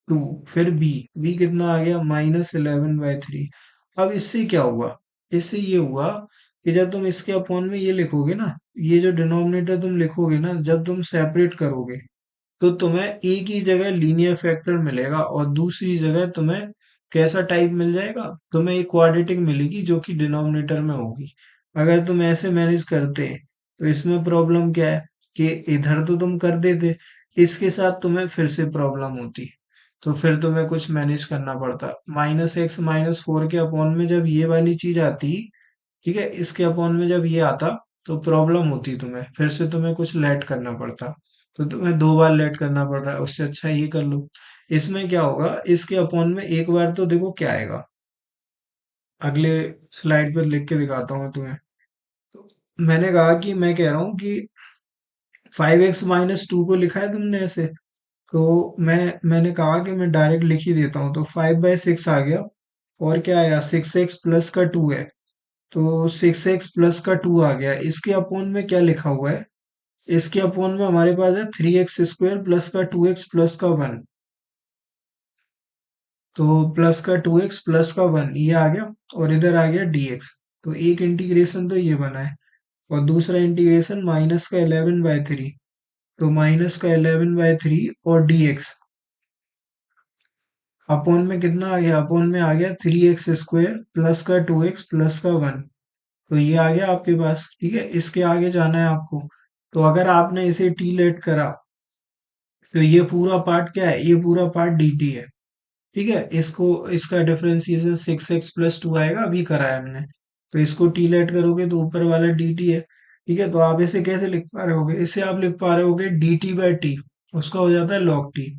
2, फिर बी कितना आ गया, -11/3। अब इससे क्या हुआ, इससे ये हुआ कि जब तुम इसके अपॉन में ये लिखोगे ना, ये जो डिनोमिनेटर तुम लिखोगे ना, जब तुम सेपरेट करोगे तो तुम्हें ए की जगह लीनियर फैक्टर मिलेगा और दूसरी जगह तुम्हें कैसा टाइप मिल जाएगा, तुम्हें एक क्वाड्रेटिक मिलेगी जो कि डिनोमिनेटर में होगी। अगर तुम ऐसे मैनेज करते तो इसमें प्रॉब्लम क्या है कि इधर तो तुम कर देते, इसके साथ तुम्हें फिर से प्रॉब्लम होती, तो फिर तुम्हें कुछ मैनेज करना पड़ता। -x - 4 के अपॉन में जब ये वाली चीज आती, ठीक है, इसके अपॉन में जब ये आता तो प्रॉब्लम होती तुम्हें, फिर से तुम्हें कुछ लेट करना पड़ता, तो तुम्हें 2 बार लेट करना पड़ रहा है, उससे अच्छा ये कर लो। इसमें क्या होगा, इसके अपॉन में एक बार तो देखो क्या आएगा, अगले स्लाइड पर लिख के दिखाता हूँ मैं तुम्हें। तो मैंने कहा कि मैं कह रहा हूँ कि 5x - 2 को लिखा है तुमने ऐसे, तो मैंने कहा कि मैं डायरेक्ट लिख ही देता हूँ, तो 5/6 आ गया, और क्या आया, 6x प्लस का 2 है, तो 6x प्लस का 2 आ गया। इसके अपॉन में क्या लिखा हुआ है, इसके अपॉन में हमारे पास है 3x² प्लस का 2x प्लस का 1, तो प्लस का 2x प्लस का 1 ये आ गया, और इधर आ गया dx। तो एक इंटीग्रेशन तो ये बना है, और दूसरा इंटीग्रेशन -11/3, तो -11/3 और dx अपॉन में कितना आ गया, अपॉन में आ गया 3x² प्लस का 2x प्लस का 1, तो ये आ गया आपके पास, ठीक है। इसके आगे जाना है आपको, तो अगर आपने इसे टी लेट करा तो ये पूरा पार्ट क्या है, ये पूरा पार्ट dt है, ठीक है। इसको, इसका डिफरेंशिएशन 6x + 2 आएगा, अभी करा है हमने, तो इसको टी लेट करोगे तो ऊपर वाला dt है, ठीक है। तो आप इसे कैसे लिख पा रहे होगे, इसे आप लिख पा रहे होगे dt/t, उसका हो जाता है log t,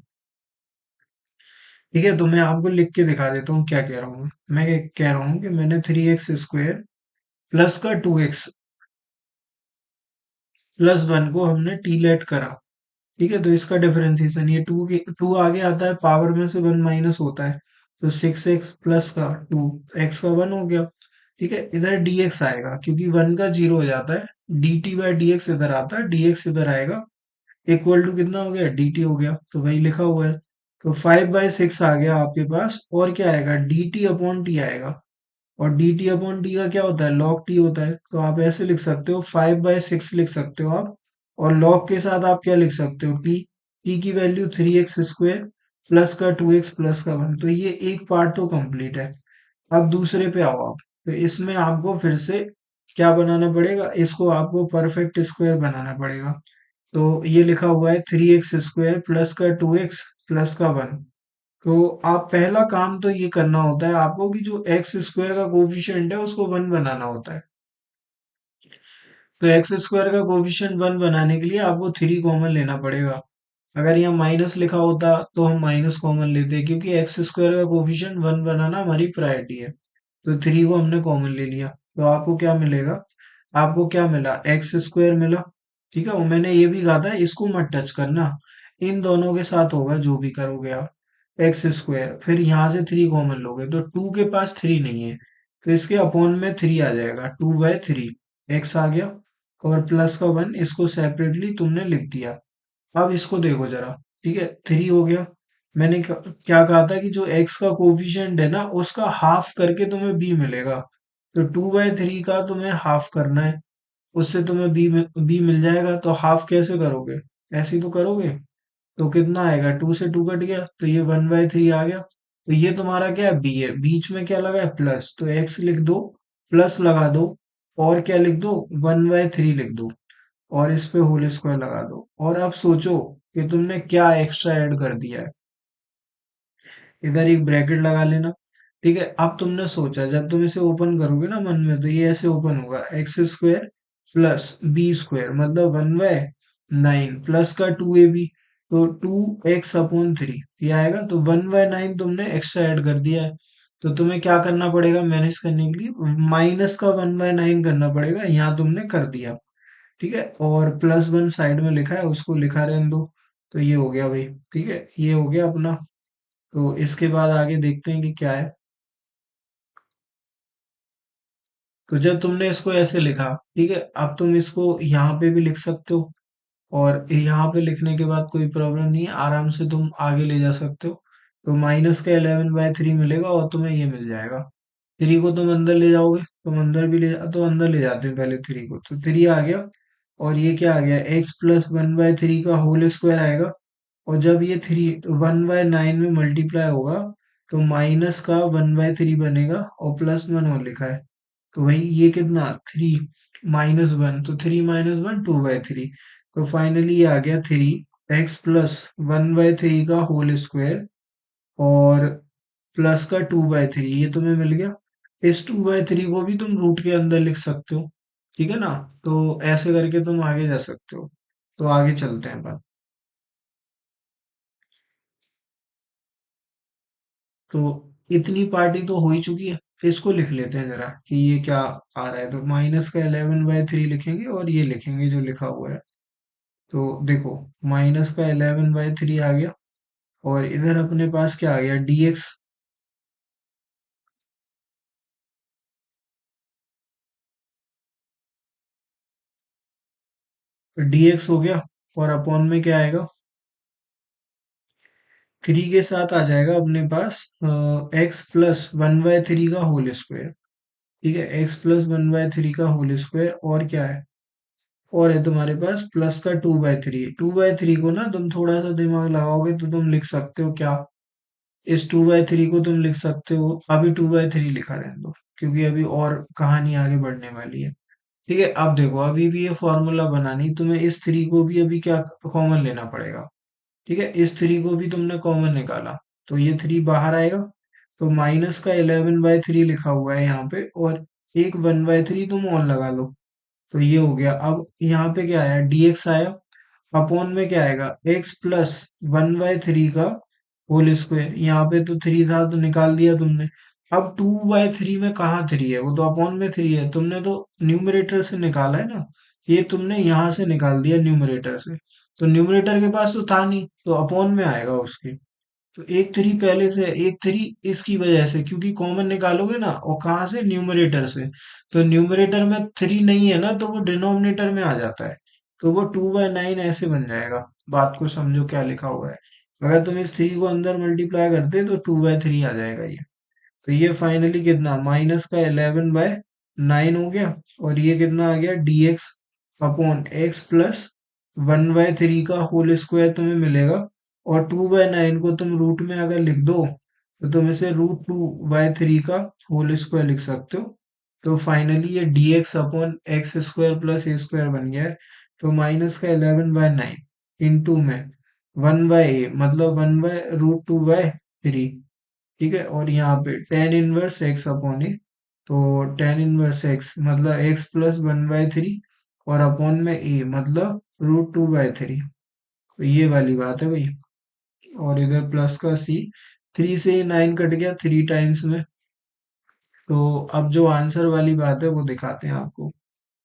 ठीक है। तो मैं आपको लिख के दिखा देता हूँ क्या कह रहा हूँ मैं कह रहा हूँ कि मैंने 3x² प्लस का 2x प्लस 1 को हमने टी लेट करा, ठीक है। तो इसका डिफरेंशिएशन, ये 2 आगे आता है, पावर में से 1 माइनस होता है, तो 6x प्लस का 2, x का 1 हो गया, ठीक है। इधर dx आएगा क्योंकि 1 का 0 हो जाता है, dt/dx इधर आता है, dx इधर आएगा, इक्वल टू कितना हो गया, dt हो गया, तो वही लिखा हुआ है। तो 5/6 आ गया आपके पास, और क्या आएगा, dt/t आएगा, और डी टी अपॉन टी का क्या होता है, लॉग टी होता है। तो आप ऐसे लिख सकते हो 5/6 लिख सकते हो आप। और लॉग के साथ आप क्या लिख सकते हो, टी। टी की वैल्यू 3x² प्लस का 2x प्लस का 1। तो ये एक पार्ट तो कंप्लीट है। अब दूसरे पे आओ आप। तो इसमें आपको फिर से क्या बनाना पड़ेगा, इसको आपको परफेक्ट स्क्वायर बनाना पड़ेगा। तो ये लिखा हुआ है 3x² प्लस का 2x प्लस का 1। तो आप पहला काम तो ये करना होता है आपको कि जो एक्स स्क्वायर का कोफिशिएंट है उसको 1 बनाना होता है। तो एक्स स्क्वायर का कोफिशिएंट 1 बनाने के लिए आपको 3 कॉमन लेना पड़ेगा। अगर यहाँ माइनस लिखा होता तो हम माइनस कॉमन लेते, क्योंकि एक्स स्क्वायर का कोफिशिएंट 1 बनाना हमारी प्रायोरिटी है। तो 3 को हमने कॉमन ले लिया। तो आपको क्या मिलेगा, आपको क्या मिला, एक्स स्क्वायर मिला। ठीक है, और मैंने ये भी कहा था इसको मत टच करना, इन दोनों के साथ होगा जो भी करोगे आप। एक्स स्क्वायर, फिर यहाँ से 3 कॉमन लोगे तो 2 के पास 3 नहीं है, तो इसके अपॉन में 3 आ जाएगा, 2/3 एक्स आ गया। और प्लस का 1 इसको सेपरेटली तुमने लिख दिया। अब इसको देखो जरा। ठीक है, 3 हो गया। मैंने क्या कहा था कि जो x का कोफिशिएंट है ना उसका हाफ करके तुम्हें b मिलेगा। तो 2/3 का तुम्हें हाफ करना है, उससे तुम्हें b मिल जाएगा। तो हाफ कैसे करोगे, ऐसे ही तो करोगे। तो कितना आएगा, 2 से 2 कट गया तो ये 1/3 आ गया। तो ये तुम्हारा क्या है, b है। बीच में क्या लगा है, प्लस, तो x लिख दो, प्लस लगा दो, और क्या लिख दो, 1/3 लिख दो, और इस पे होल स्क्वायर लगा दो। और अब सोचो कि तुमने क्या एक्स्ट्रा ऐड कर दिया है। इधर एक ब्रैकेट लगा लेना। ठीक है, अब तुमने सोचा जब तुम इसे ओपन करोगे ना मन में, तो ये ऐसे ओपन होगा, x square plus b square मतलब 1/9 प्लस का 2ab, तो 2x/3 ये आएगा। तो 1/9 तुमने एक्स्ट्रा ऐड कर दिया है। तो तुम्हें क्या करना पड़ेगा मैनेज करने के लिए, माइनस का 1/9 करना पड़ेगा, यहाँ तुमने कर दिया। ठीक है, और +1 साइड में लिखा है उसको लिखा रहने दो। तो ये हो गया भाई। ठीक है, ये हो गया अपना। तो इसके बाद आगे देखते हैं कि क्या है। तो जब तुमने इसको ऐसे लिखा, ठीक है, अब तुम इसको यहाँ पे भी लिख सकते हो। और यहाँ पे लिखने के बाद कोई प्रॉब्लम नहीं है, आराम से तुम आगे ले जा सकते हो। तो माइनस का 11/3 मिलेगा और तुम्हें ये मिल जाएगा। 3 को तुम अंदर ले जाओगे, तुम अंदर भी ले जा, तो अंदर ले जाते हैं पहले 3 को, तो 3 आ गया। और ये क्या आ गया, x प्लस 1/3 का होल स्क्वायर आएगा। और जब ये 1/9 में मल्टीप्लाई होगा तो माइनस का 1/3 बनेगा, और +1 और लिखा है। तो वही ये कितना, 3 -1, तो 3 - 1 2/3। तो फाइनली ये आ गया 3x प्लस 1/3 का होल स्क्वायर और प्लस का 2/3, ये तुम्हें मिल गया। इस 2/3 को भी तुम रूट के अंदर लिख सकते हो। ठीक है ना। तो ऐसे करके तुम आगे जा सकते हो। तो आगे चलते हैं बात। तो इतनी पार्टी तो हो ही चुकी है। इसको लिख लेते हैं जरा कि ये क्या आ रहा है। तो माइनस का 11/3 लिखेंगे और ये लिखेंगे जो लिखा हुआ है। तो देखो, माइनस का 11/3 आ गया। और इधर अपने पास क्या आ गया, dx। dx हो गया। और अपॉन में क्या आएगा, 3 के साथ आ जाएगा अपने पास x प्लस 1/3 का होल स्क्वायर। ठीक है, x प्लस 1/3 का होल स्क्वायर, और क्या है, और है तुम्हारे पास प्लस का 2/3। 2/3 को ना तुम थोड़ा सा दिमाग लगाओगे तो तुम लिख सकते हो क्या, इस 2/3 को तुम लिख सकते हो, अभी 2/3 लिखा रहने दो, क्योंकि अभी और कहानी आगे बढ़ने वाली है। ठीक है, अब देखो अभी भी ये फॉर्मूला बनानी, तुम्हें इस 3 को भी अभी क्या कॉमन लेना पड़ेगा। ठीक है, इस 3 को भी तुमने कॉमन निकाला, तो ये 3 बाहर आएगा। तो माइनस का 11/3 लिखा हुआ है यहाँ पे, और एक 1/3 तुम और लगा लो। तो ये हो गया। अब यहाँ पे क्या आया, dx आया। अपॉन में क्या आएगा, x प्लस 1/3 का होल स्क्वायर। यहाँ पे तो 3 था तो निकाल दिया तुमने। अब 2/3 में कहाँ 3 है, वो तो अपॉन में 3 है, तुमने तो न्यूमरेटर से निकाला है ना। ये तुमने यहाँ से निकाल दिया न्यूमरेटर से। तो न्यूमरेटर के पास तो था नहीं, तो अपॉन में आएगा उसके। तो एक 3 पहले से है, एक 3 इसकी वजह से, क्योंकि कॉमन निकालोगे ना, और कहाँ से, न्यूमरेटर से। तो न्यूमरेटर में 3 नहीं है ना, तो वो डिनोमिनेटर में आ जाता है। तो वो 2/9 ऐसे बन जाएगा। बात को समझो क्या लिखा हुआ है। अगर तुम इस 3 को अंदर मल्टीप्लाई करते तो 2/3 आ जाएगा ये। तो ये फाइनली कितना माइनस का 11/9 हो गया। और ये कितना आ गया dx अपॉन एक्स प्लस 1/3 का होल स्क्वायर तुम्हें मिलेगा। और 2/9 को तुम रूट में अगर लिख दो तो तुम इसे √2/3 का होल स्क्वायर लिख सकते हो। तो फाइनली ये dx upon x square plus a square बन गया है। तो माइनस का 11/9 इंटू में 1/a मतलब 1/√2/3। ठीक है। और यहाँ पे टेन इनवर्स एक्स अपॉन ए। तो टेन इनवर्स एक्स मतलब एक्स प्लस 1/3 और अपॉन में ए मतलब √2/3। तो ये वाली बात है भाई। और इधर प्लस का सी, 3 से 9 कट गया 3 टाइम्स में। तो अब जो आंसर वाली बात है वो दिखाते हैं आपको।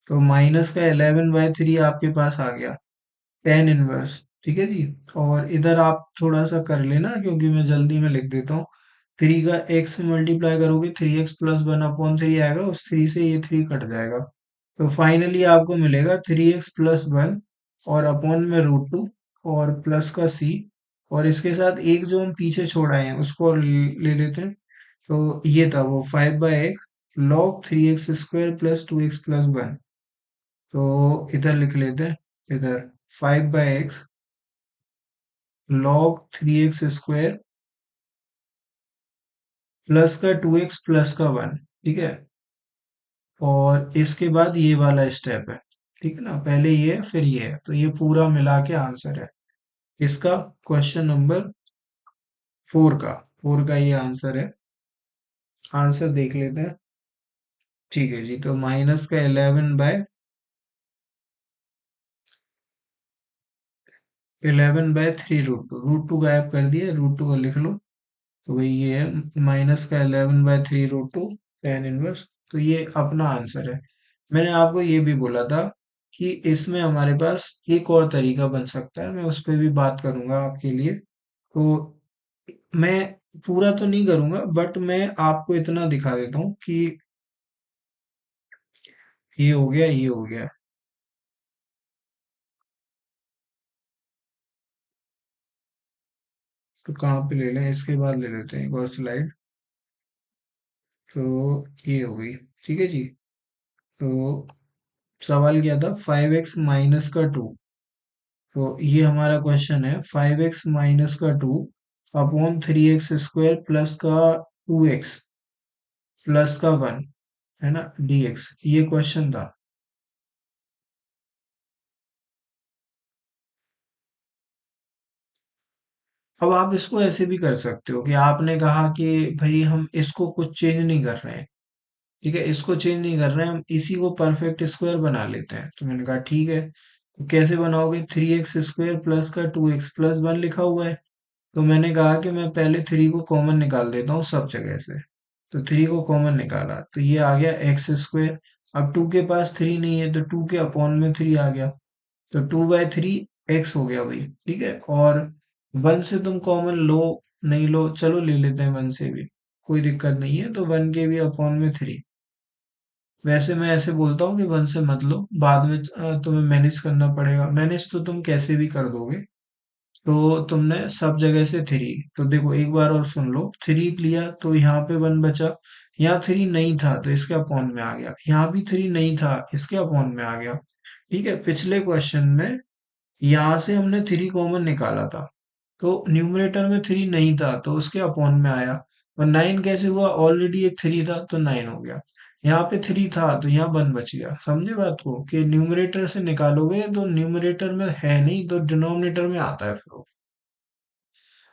तो माइनस का 11/3 आपके पास आ गया टेन इनवर्स। ठीक है जी। और इधर आप थोड़ा सा कर लेना क्योंकि मैं जल्दी में लिख देता हूँ। 3 का x से मल्टीप्लाई करोगे 3x प्लस 1/3 आएगा, उस 3 से ये 3 कट जाएगा। तो फाइनली आपको मिलेगा 3x+1 और अपॉन में √2 और प्लस का c। और इसके साथ एक जो हम पीछे छोड़ आए हैं उसको ले लेते हैं। तो ये था वो 5/1 log 3x² plus 2x plus 1। तो इधर लिख लेते हैं। इधर 5/x log 3x² प्लस का 2x प्लस का 1। ठीक है। और इसके बाद ये वाला स्टेप है। ठीक है ना, पहले ये है फिर ये है, तो ये पूरा मिला के आंसर है इसका। क्वेश्चन नंबर 4 का ये आंसर है। आंसर देख लेते हैं। ठीक है जी। तो माइनस का 11/3 √2 गायब कर दिया, √2 को लिख लो। तो वही ये है माइनस का 11/3 √2 टेन इनवर्स। तो ये अपना आंसर है। मैंने आपको ये भी बोला था कि इसमें हमारे पास एक और तरीका बन सकता है, मैं उस पर भी बात करूंगा आपके लिए। तो मैं पूरा तो नहीं करूंगा बट मैं आपको इतना दिखा देता हूँ कि ये हो गया ये हो गया। तो कहाँ पे ले लें, इसके बाद ले लेते हैं एक और स्लाइड। तो ये हो गई। ठीक है जी। तो सवाल क्या था, 5x - का 2। तो ये हमारा क्वेश्चन है 5x - का 2 अपॉन 3x² प्लस का 2x प्लस का 1 है ना dx, ये क्वेश्चन था। अब आप इसको ऐसे भी कर सकते हो कि आपने कहा कि भाई हम इसको कुछ चेंज नहीं कर रहे हैं। ठीक है, इसको चेंज नहीं कर रहे हैं, हम इसी को परफेक्ट स्क्वायर बना लेते हैं। तो मैंने कहा ठीक है। तो कैसे बनाओगे, 3x² प्लस का 2x प्लस 1 लिखा हुआ है। तो मैंने कहा कि मैं पहले 3 को कॉमन निकाल देता हूँ सब जगह से। तो 3 को कॉमन निकाला तो ये आ गया x²। अब 2 के पास 3 नहीं है तो 2 के अपॉन में 3 आ गया। तो 2/3 x हो गया भाई। ठीक है। और 1 से तुम कॉमन लो नहीं लो, चलो ले लेते हैं 1 से भी, कोई दिक्कत नहीं है। तो 1 के भी अपॉन में 3। वैसे मैं ऐसे बोलता हूँ कि 1 से मत लो, बाद में तुम्हें मैनेज करना पड़ेगा। मैनेज तो तुम कैसे भी कर दोगे। तो तुमने सब जगह से 3, तो देखो एक बार और सुन लो, 3 लिया तो यहाँ पे 1 बचा। यहाँ 3 नहीं था तो इसके अपॉन में आ गया, यहाँ भी 3 नहीं था इसके अपॉन में आ गया। ठीक है। पिछले क्वेश्चन में यहाँ से हमने 3 कॉमन निकाला था तो न्यूमरेटर में 3 नहीं था तो उसके अपॉन में आया। और 9 कैसे हुआ, ऑलरेडी एक 3 था तो 9 हो गया। यहाँ पे 3 था तो यहाँ 1 बच गया। समझे बात को, कि न्यूमरेटर से निकालोगे तो न्यूमरेटर में है नहीं तो डिनोमिनेटर में आता है फिर वो।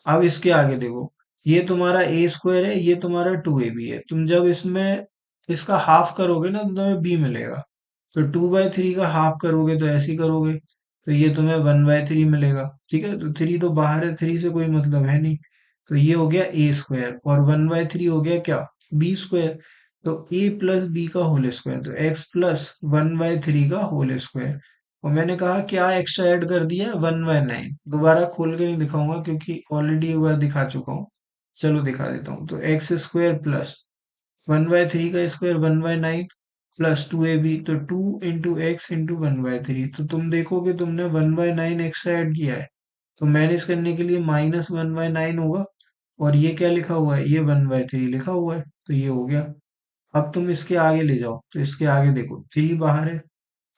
अब इसके आगे देखो, ये तुम्हारा a² है, ये तुम्हारा 2ab है। तुम जब इसमें इसका हाफ करोगे ना तो तुम्हें b मिलेगा। तो 2/3 का हाफ करोगे तो ऐसे ही करोगे तो ये तुम्हें 1/3 मिलेगा। ठीक है। तो 3 तो बाहर है, 3 से कोई मतलब है नहीं। तो ये हो गया a² और 1/3 हो गया क्या, b²। तो a प्लस बी का होल स्क्वायर, तो x प्लस 1/3 का होल स्क्वायर। और मैंने कहा क्या एक्स्ट्रा ऐड कर दिया है, 1/9। दोबारा खोल के नहीं दिखाऊंगा क्योंकि ऑलरेडी एक बार दिखा चुका हूँ। चलो दिखा देता हूँ। तो x² प्लस 1/3 का स्क्वायर 1/9 प्लस 2ab, तो 2 × x × 1/3। तो तुम देखोगे तुमने 1/9 एक्स्ट्रा ऐड किया है। तो मैनेज करने के लिए -1/9 होगा। और ये क्या लिखा हुआ है, ये 1/3 लिखा हुआ है, तो ये हो गया। अब तुम इसके आगे ले जाओ, तो इसके आगे देखो 3 बाहर है,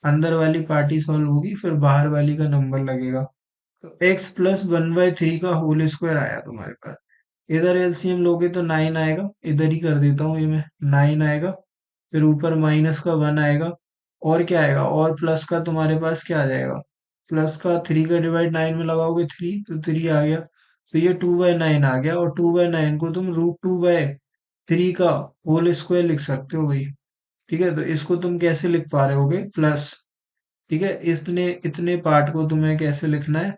अंदर वाली पार्टी सॉल्व होगी, फिर बाहर वाली का नंबर लगेगा। तो x प्लस 1/3 का होल स्क्वायर आया तुम्हारे पास। इधर एलसीएम लोगे तो 9 आएगा, इधर ही कर देता हूँ ये मैं, 9 आएगा। फिर ऊपर माइनस का 1 आएगा, और क्या आएगा, और प्लस का तुम्हारे पास क्या आ जाएगा, प्लस का 3 का डिवाइड 9 में लगाओगे 3, तो 3 आ गया। तो ये 2/9 आ गया, और 2/9 को तुम √2/3 का होल स्क्वायर लिख सकते हो भाई। ठीक है, तो इसको तुम कैसे लिख पा रहे होगे, प्लस, ठीक है, इतने इतने पार्ट को तुम्हें कैसे लिखना है,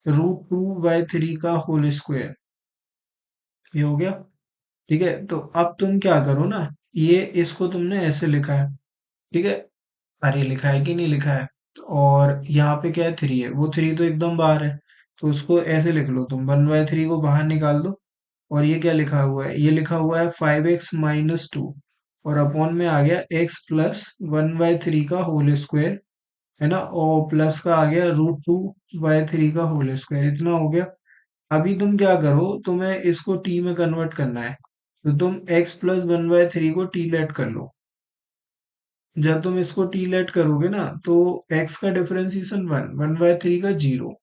√2/3 का होल स्क्वायर, ये हो गया। ठीक है, तो अब तुम क्या करो ना, ये इसको तुमने ऐसे लिखा है, ठीक है, अरे लिखा है कि नहीं लिखा है, और यहाँ पे क्या है, 3 है, वो 3 तो एकदम बाहर है, तो उसको ऐसे लिख लो तुम, 1/3 को बाहर निकाल दो। और ये क्या लिखा हुआ है, ये लिखा हुआ है 5x - 2, और अपॉन में आ गया x प्लस 1/3 का होल स्क्वायर, है ना, और प्लस का आ गया √2/3 का होल स्क्वायर, इतना हो गया। अभी तुम क्या करो, तुम्हें इसको t में कन्वर्ट करना है, तो तुम x प्लस 1/3 को t लेट कर लो। जब तुम इसको t लेट करोगे ना, तो x का डिफरेंशिएशन 1/3 का 0,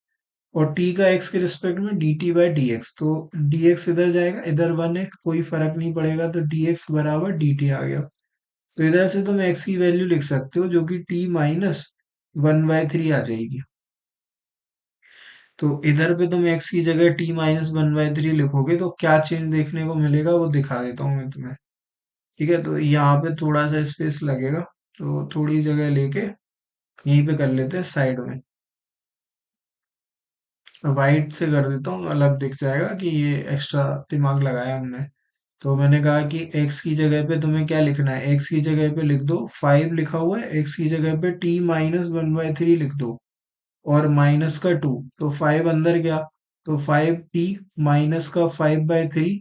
और t का x के रिस्पेक्ट में dt/dx, तो dx इधर जाएगा, इधर 1 है, कोई फर्क नहीं पड़ेगा, तो dx बराबर dt आ गया। तो इधर से तुम x की वैल्यू लिख सकते हो, जो कि t माइनस 1/3 आ जाएगी। तो इधर पे तुम x की जगह t - 1/3 लिखोगे, तो क्या चेंज देखने को मिलेगा वो दिखा देता हूँ मैं तुम्हें। ठीक है, तो यहाँ पे थोड़ा सा स्पेस लगेगा, तो थोड़ी जगह लेके यहीं पे कर लेते हैं साइड में, वाइट से कर देता हूँ, अलग दिख जाएगा कि ये एक्स्ट्रा दिमाग लगाया हमने। तो मैंने कहा कि x की जगह पे तुम्हें क्या लिखना है, x की जगह पे लिख दो 5 लिखा हुआ है, x की जगह पे t - 1/3 लिख दो, और माइनस का 2, तो 5 अंदर गया, तो 5t माइनस का 5/3,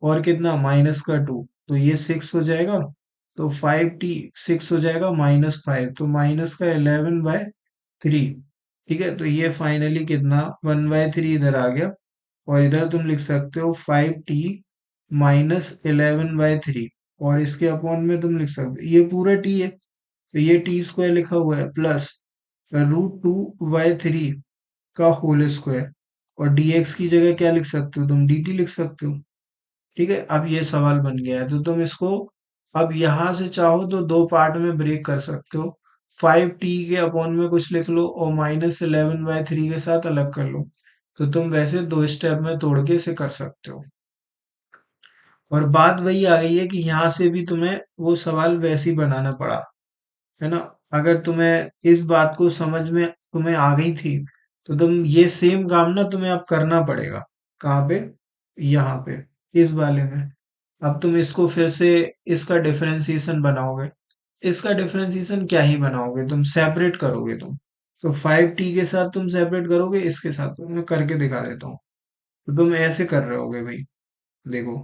और कितना, -2, तो ये 6 हो जाएगा। तो 5t 6 हो जाएगा, -5, तो माइनस का 11/3। ठीक है, तो ये फाइनली कितना, 1/3 इधर आ गया, और इधर तुम लिख सकते हो 5t - 11/3, और इसके अपॉन में तुम लिख सकते हो, ये पूरा t है, तो ये t² लिखा हुआ है, प्लस √2/3 का होल स्क्वायर, और dx की जगह क्या लिख सकते हो तुम, dt लिख सकते हो। ठीक है, अब ये सवाल बन गया है, तो तुम इसको अब यहां से चाहो तो दो पार्ट में ब्रेक कर सकते हो, 5t के अपॉन में कुछ लिख लो, और -11/3 के साथ अलग कर लो। तो तुम वैसे दो स्टेप में तोड़ के इसे कर सकते हो। और बात वही आ गई है कि यहाँ से भी तुम्हें वो सवाल वैसे ही बनाना पड़ा, है ना। अगर तुम्हें इस बात को समझ में तुम्हें आ गई थी, तो तुम ये सेम काम ना तुम्हें अब करना पड़ेगा, कहाँ पे, यहाँ पे, इस वाले में। अब तुम इसको फिर से, इसका डिफरेंशिएशन बनाओगे, इसका डिफरेंशिएशन क्या ही बनाओगे, तुम सेपरेट करोगे तुम। तो 5t के साथ तुम सेपरेट करोगे, इसके साथ तो मैं करके दिखा देता हूँ। तो तुम ऐसे कर रहे होगे भाई, देखो,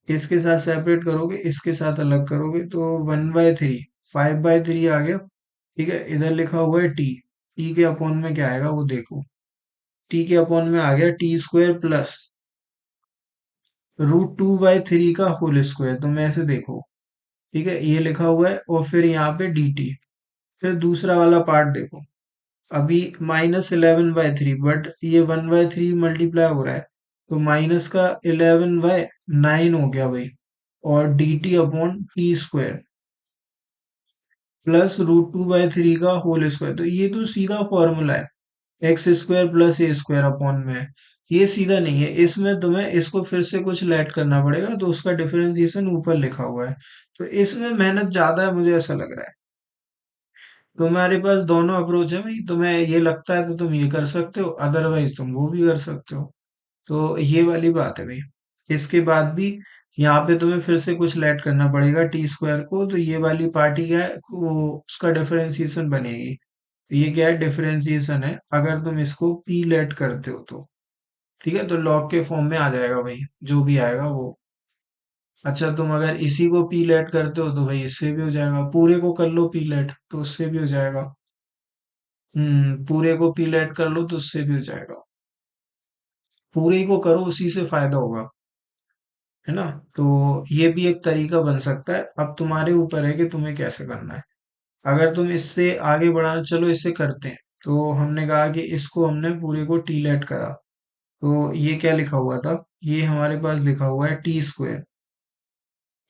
इसके साथ सेपरेट करोगे, इसके साथ अलग करोगे, तो 1/3, 5/3 आ गया। ठीक है, इधर लिखा हुआ है टी, टी के अपॉन में क्या आएगा वो देखो, टी के अपॉन में आ गया t² प्लस √2/3 का होल स्क्वायर, तुम ऐसे देखो। ठीक है, ये लिखा हुआ है, और फिर यहाँ पे dt। फिर दूसरा वाला पार्ट देखो, अभी -11/3, बट ये 1/3 मल्टीप्लाई हो रहा है, तो माइनस का 11/9 हो गया भाई, और dt/t² प्लस √2/3 का होल स्क्वायर, तो ये तो सीधा फॉर्मूला है, x² प्लस a² अपॉन में है। ये सीधा नहीं है, इसमें तुम्हें इसको फिर से कुछ लेट करना पड़ेगा, तो उसका डिफरेंशिएशन ऊपर लिखा हुआ है, तो इसमें मेहनत ज्यादा है, मुझे ऐसा लग रहा है। तुम्हारे पास दोनों अप्रोच है भाई, तुम्हें ये लगता है तो तुम ये कर सकते हो, अदरवाइज तुम वो भी कर सकते हो। तो ये वाली बात है भाई। इसके बाद भी यहाँ पे तुम्हें फिर से कुछ लेट करना पड़ेगा t² को, तो ये वाली पार्टी क्या है, वो उसका डिफरेंशिएशन बनेगी। तो ये क्या है, डिफरेंशिएशन है, अगर तुम इसको p लेट करते हो तो। ठीक है, तो लॉग के फॉर्म में आ जाएगा भाई, जो भी आएगा वो। अच्छा, तुम अगर इसी को p लेट करते हो तो भाई इससे भी हो जाएगा, पूरे को कर लो p लेट तो उससे भी हो जाएगा। पूरे को p लेट कर लो तो उससे भी हो जाएगा, पूरे को करो, उसी से फायदा होगा। है ना? तो ये भी एक तरीका बन सकता है। अब तुम्हारे ऊपर है कि तुम्हें कैसे करना है। अगर तुम इससे आगे बढ़ाना, चलो इससे करते हैं। तो हमने कहा कि इसको हमने पूरे को टी लेट करा। तो ये क्या लिखा हुआ था? ये हमारे पास लिखा हुआ है टी स्क्वायर।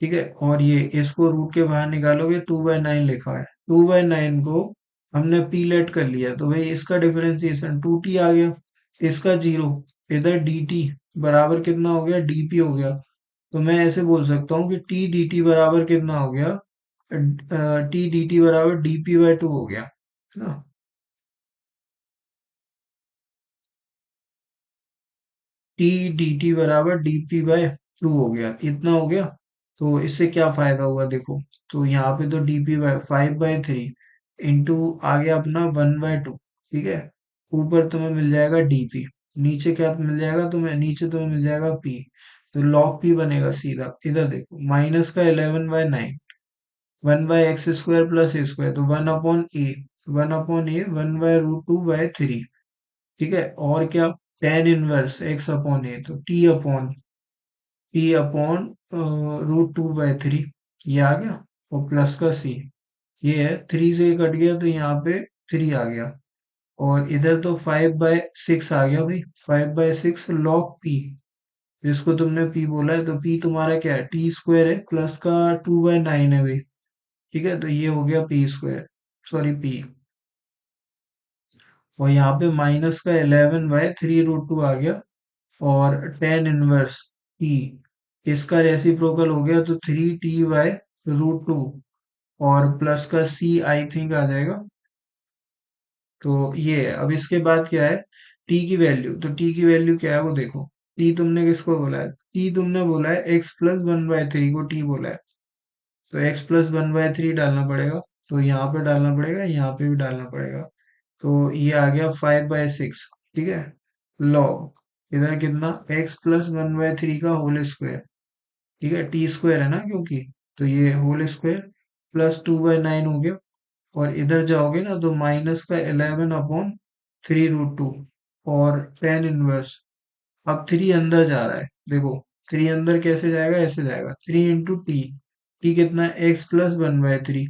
ठीक है, और ये इसको रूट के बाहर निकालोगे 2/9 लिखा है। 2/9 को हमने पी लेट कर लिया, तो भाई इसका डिफरेंशिएशन 2t आ गया, इसका जीरो। इधर dt बराबर कितना हो गया? dp हो गया। तो मैं ऐसे बोल सकता हूँ कि टी डी टी बराबर कितना हो गया? टी डी टी बराबर dp/2 हो गया, है ना? टी डी टी बराबर dp/2 हो गया, इतना हो गया। तो इससे क्या फायदा हुआ देखो। तो यहाँ पे तो dp/5/3 इंटू आ गया अपना 1/2। ठीक है, ऊपर तुम्हें मिल जाएगा dp, नीचे क्या मिल जाएगा तुम्हें? नीचे तुम्हें मिल जाएगा p। तो log p बनेगा सीधा। इधर देखो, माइनस का 11/9, 1/x² प्लस ए स्क्वायर, तो 1/a, 1/a 1/√2/3। ठीक है, और क्या? tan इनवर्स x/a, तो t अपॉन √2/3, ये आ गया। और प्लस का c, ये है 3 से ये कट गया तो यहाँ पे 3 आ गया। और इधर तो 5/6 आ गया भाई, 5/6 log p, जिसको तुमने p बोला है। तो p तुम्हारा क्या है? टी स्क्वायर है, प्लस का 2/9 है भाई। ठीक है, तो ये हो गया पी स्क्वायर, सॉरी p। और यहाँ पे माइनस का 11/3√2 आ गया। और टेन इनवर्स टी, इसका रेसिप्रोकल हो गया तो 3t/√2। और प्लस का सी आई थिंक आ जाएगा। तो ये है। अब इसके बाद क्या है? टी की वैल्यू, तो टी की वैल्यू क्या है वो देखो। टी तुमने किसको बोला है? टी तुमने बोला है x+1/3 को टी बोला है। तो x+1/3 डालना पड़ेगा। तो यहाँ पे डालना पड़ेगा, यहाँ पे भी डालना पड़ेगा। तो ये आ गया 5/6। ठीक है, लॉग इधर कितना? x+1/3 का होल स्क्वायर। ठीक है, टी स्क्वायर है ना क्योंकि, तो ये होल स्क्वायर प्लस 2/9 हो गया। और इधर जाओगे ना तो माइनस का 11/3√2। और टेन इनवर्स, अब 3 अंदर जा रहा है देखो। 3 अंदर कैसे जाएगा? ऐसे जाएगा, 3 × टी। टी कितना है? x+1/3।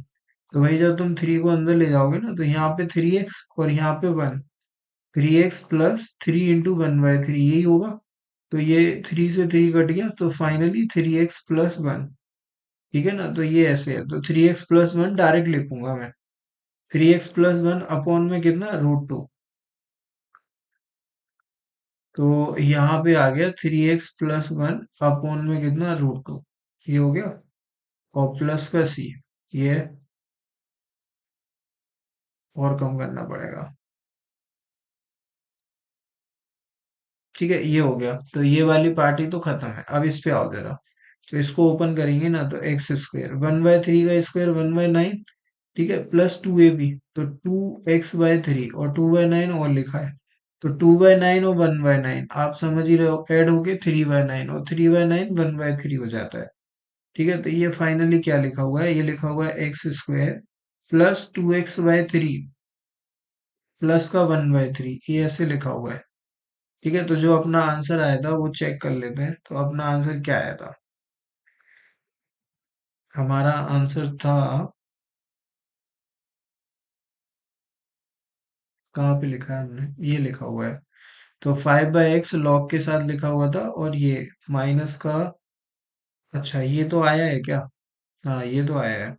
तो भाई जब तुम 3 को अंदर ले जाओगे ना तो यहाँ पे 3x और यहाँ पे 1, 3x+3 × 1/3 यही होगा। तो ये 3 से 3 कट गया, तो फाइनली 3x+1। ठीक है ना? तो ये ऐसे है, तो 3x+1 डायरेक्ट लिखूंगा मैं। 3x+1 अपॉन में कितना? √2। तो यहाँ पे आ गया 3x+1 अपॉन में कितना? √2। ये हो गया। और प्लस का सी, ये है, और कम करना पड़ेगा। ठीक है, ये हो गया। तो ये वाली पार्टी तो खत्म है। अब इस पे आओ जरा। तो इसको ओपन करेंगे ना तो x² 1/3 का स्क्वायर 1/9। ठीक है, प्लस 2ab, तो 2x/3 और 2/9 और लिखा है। तो 2/9 और 1/9 आप समझ ही रहे हो, ऐड होके 3/9, और 3/9 1/3 हो जाता है। ठीक है, तो ये फाइनली क्या लिखा हुआ है? ये लिखा हुआ है x² प्लस 2x/3 प्लस का 1/3, ये ऐसे लिखा हुआ है। ठीक है, तो जो अपना आंसर आया था वो चेक कर लेते हैं। तो अपना आंसर क्या आया था? हमारा आंसर था, कहाँ पे लिखा है हमने? ये लिखा हुआ है। तो 5/x लॉग के साथ लिखा हुआ था, और ये माइनस का, अच्छा ये तो आया है क्या? हाँ ये तो आया है।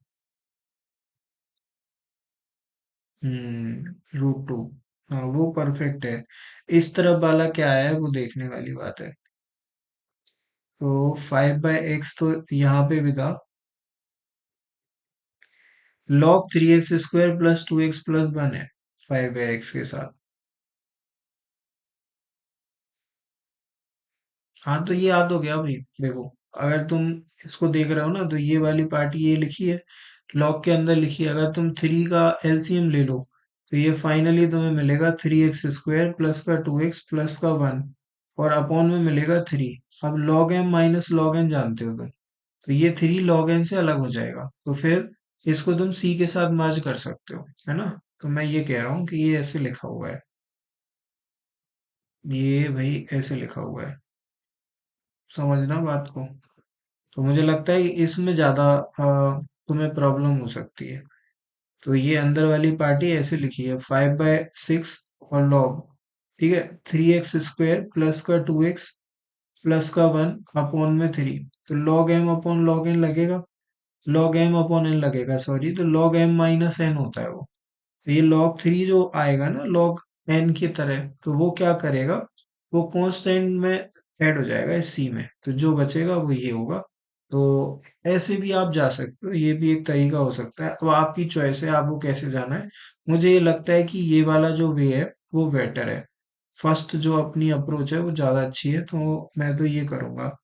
√2। हाँ वो परफेक्ट है। इस तरफ वाला क्या आया है वो देखने वाली बात है। तो 5/x तो यहाँ पे भी था, log 3x² प्लस 2x+1 है 5/x के साथ। हाँ तो ये याद हो गया भाई। देखो, अगर तुम इसको देख रहे हो ना तो ये वाली पार्टी ये लिखी है, लॉग के अंदर लिखी है। अगर तुम 3 का एलसीएम ले लो तो ये फाइनली तुम्हें मिलेगा 3x² प्लस का 2x प्लस का 1, और अपॉन में मिलेगा 3। अब log m minus log n जानते हो तुम, तो ये 3 log n से अलग हो जाएगा। तो फिर इसको तुम c के साथ मर्ज कर सकते हो, है ना? तो मैं ये कह रहा हूँ कि ये ऐसे लिखा हुआ है, ये भाई ऐसे लिखा हुआ है। समझना बात को। तो मुझे लगता है कि इसमें ज्यादा तुम्हें प्रॉब्लम हो सकती है। तो ये अंदर वाली पार्टी ऐसे लिखी है, 5/6 और लॉग, ठीक है, 3x² प्लस का 2x प्लस का 1 अपॉन में 3। तो log m upon log n लगेगा, लॉग एम अपॉन एन लगेगा, सॉरी, तो लॉग एम माइनस एन होता है वो। तो ये log 3 जो आएगा ना log n की तरह, तो वो क्या करेगा, वो कांस्टेंट में ऐड हो जाएगा इस c में, तो जो बचेगा वो ये होगा। तो ऐसे भी आप जा सकते हो, ये भी एक तरीका हो सकता है। अब आपकी चॉइस है आपको कैसे जाना है। मुझे ये लगता है कि ये वाला जो वे है वो बेटर है। फर्स्ट जो अपनी अप्रोच है वो ज्यादा अच्छी है, तो मैं तो ये करूंगा।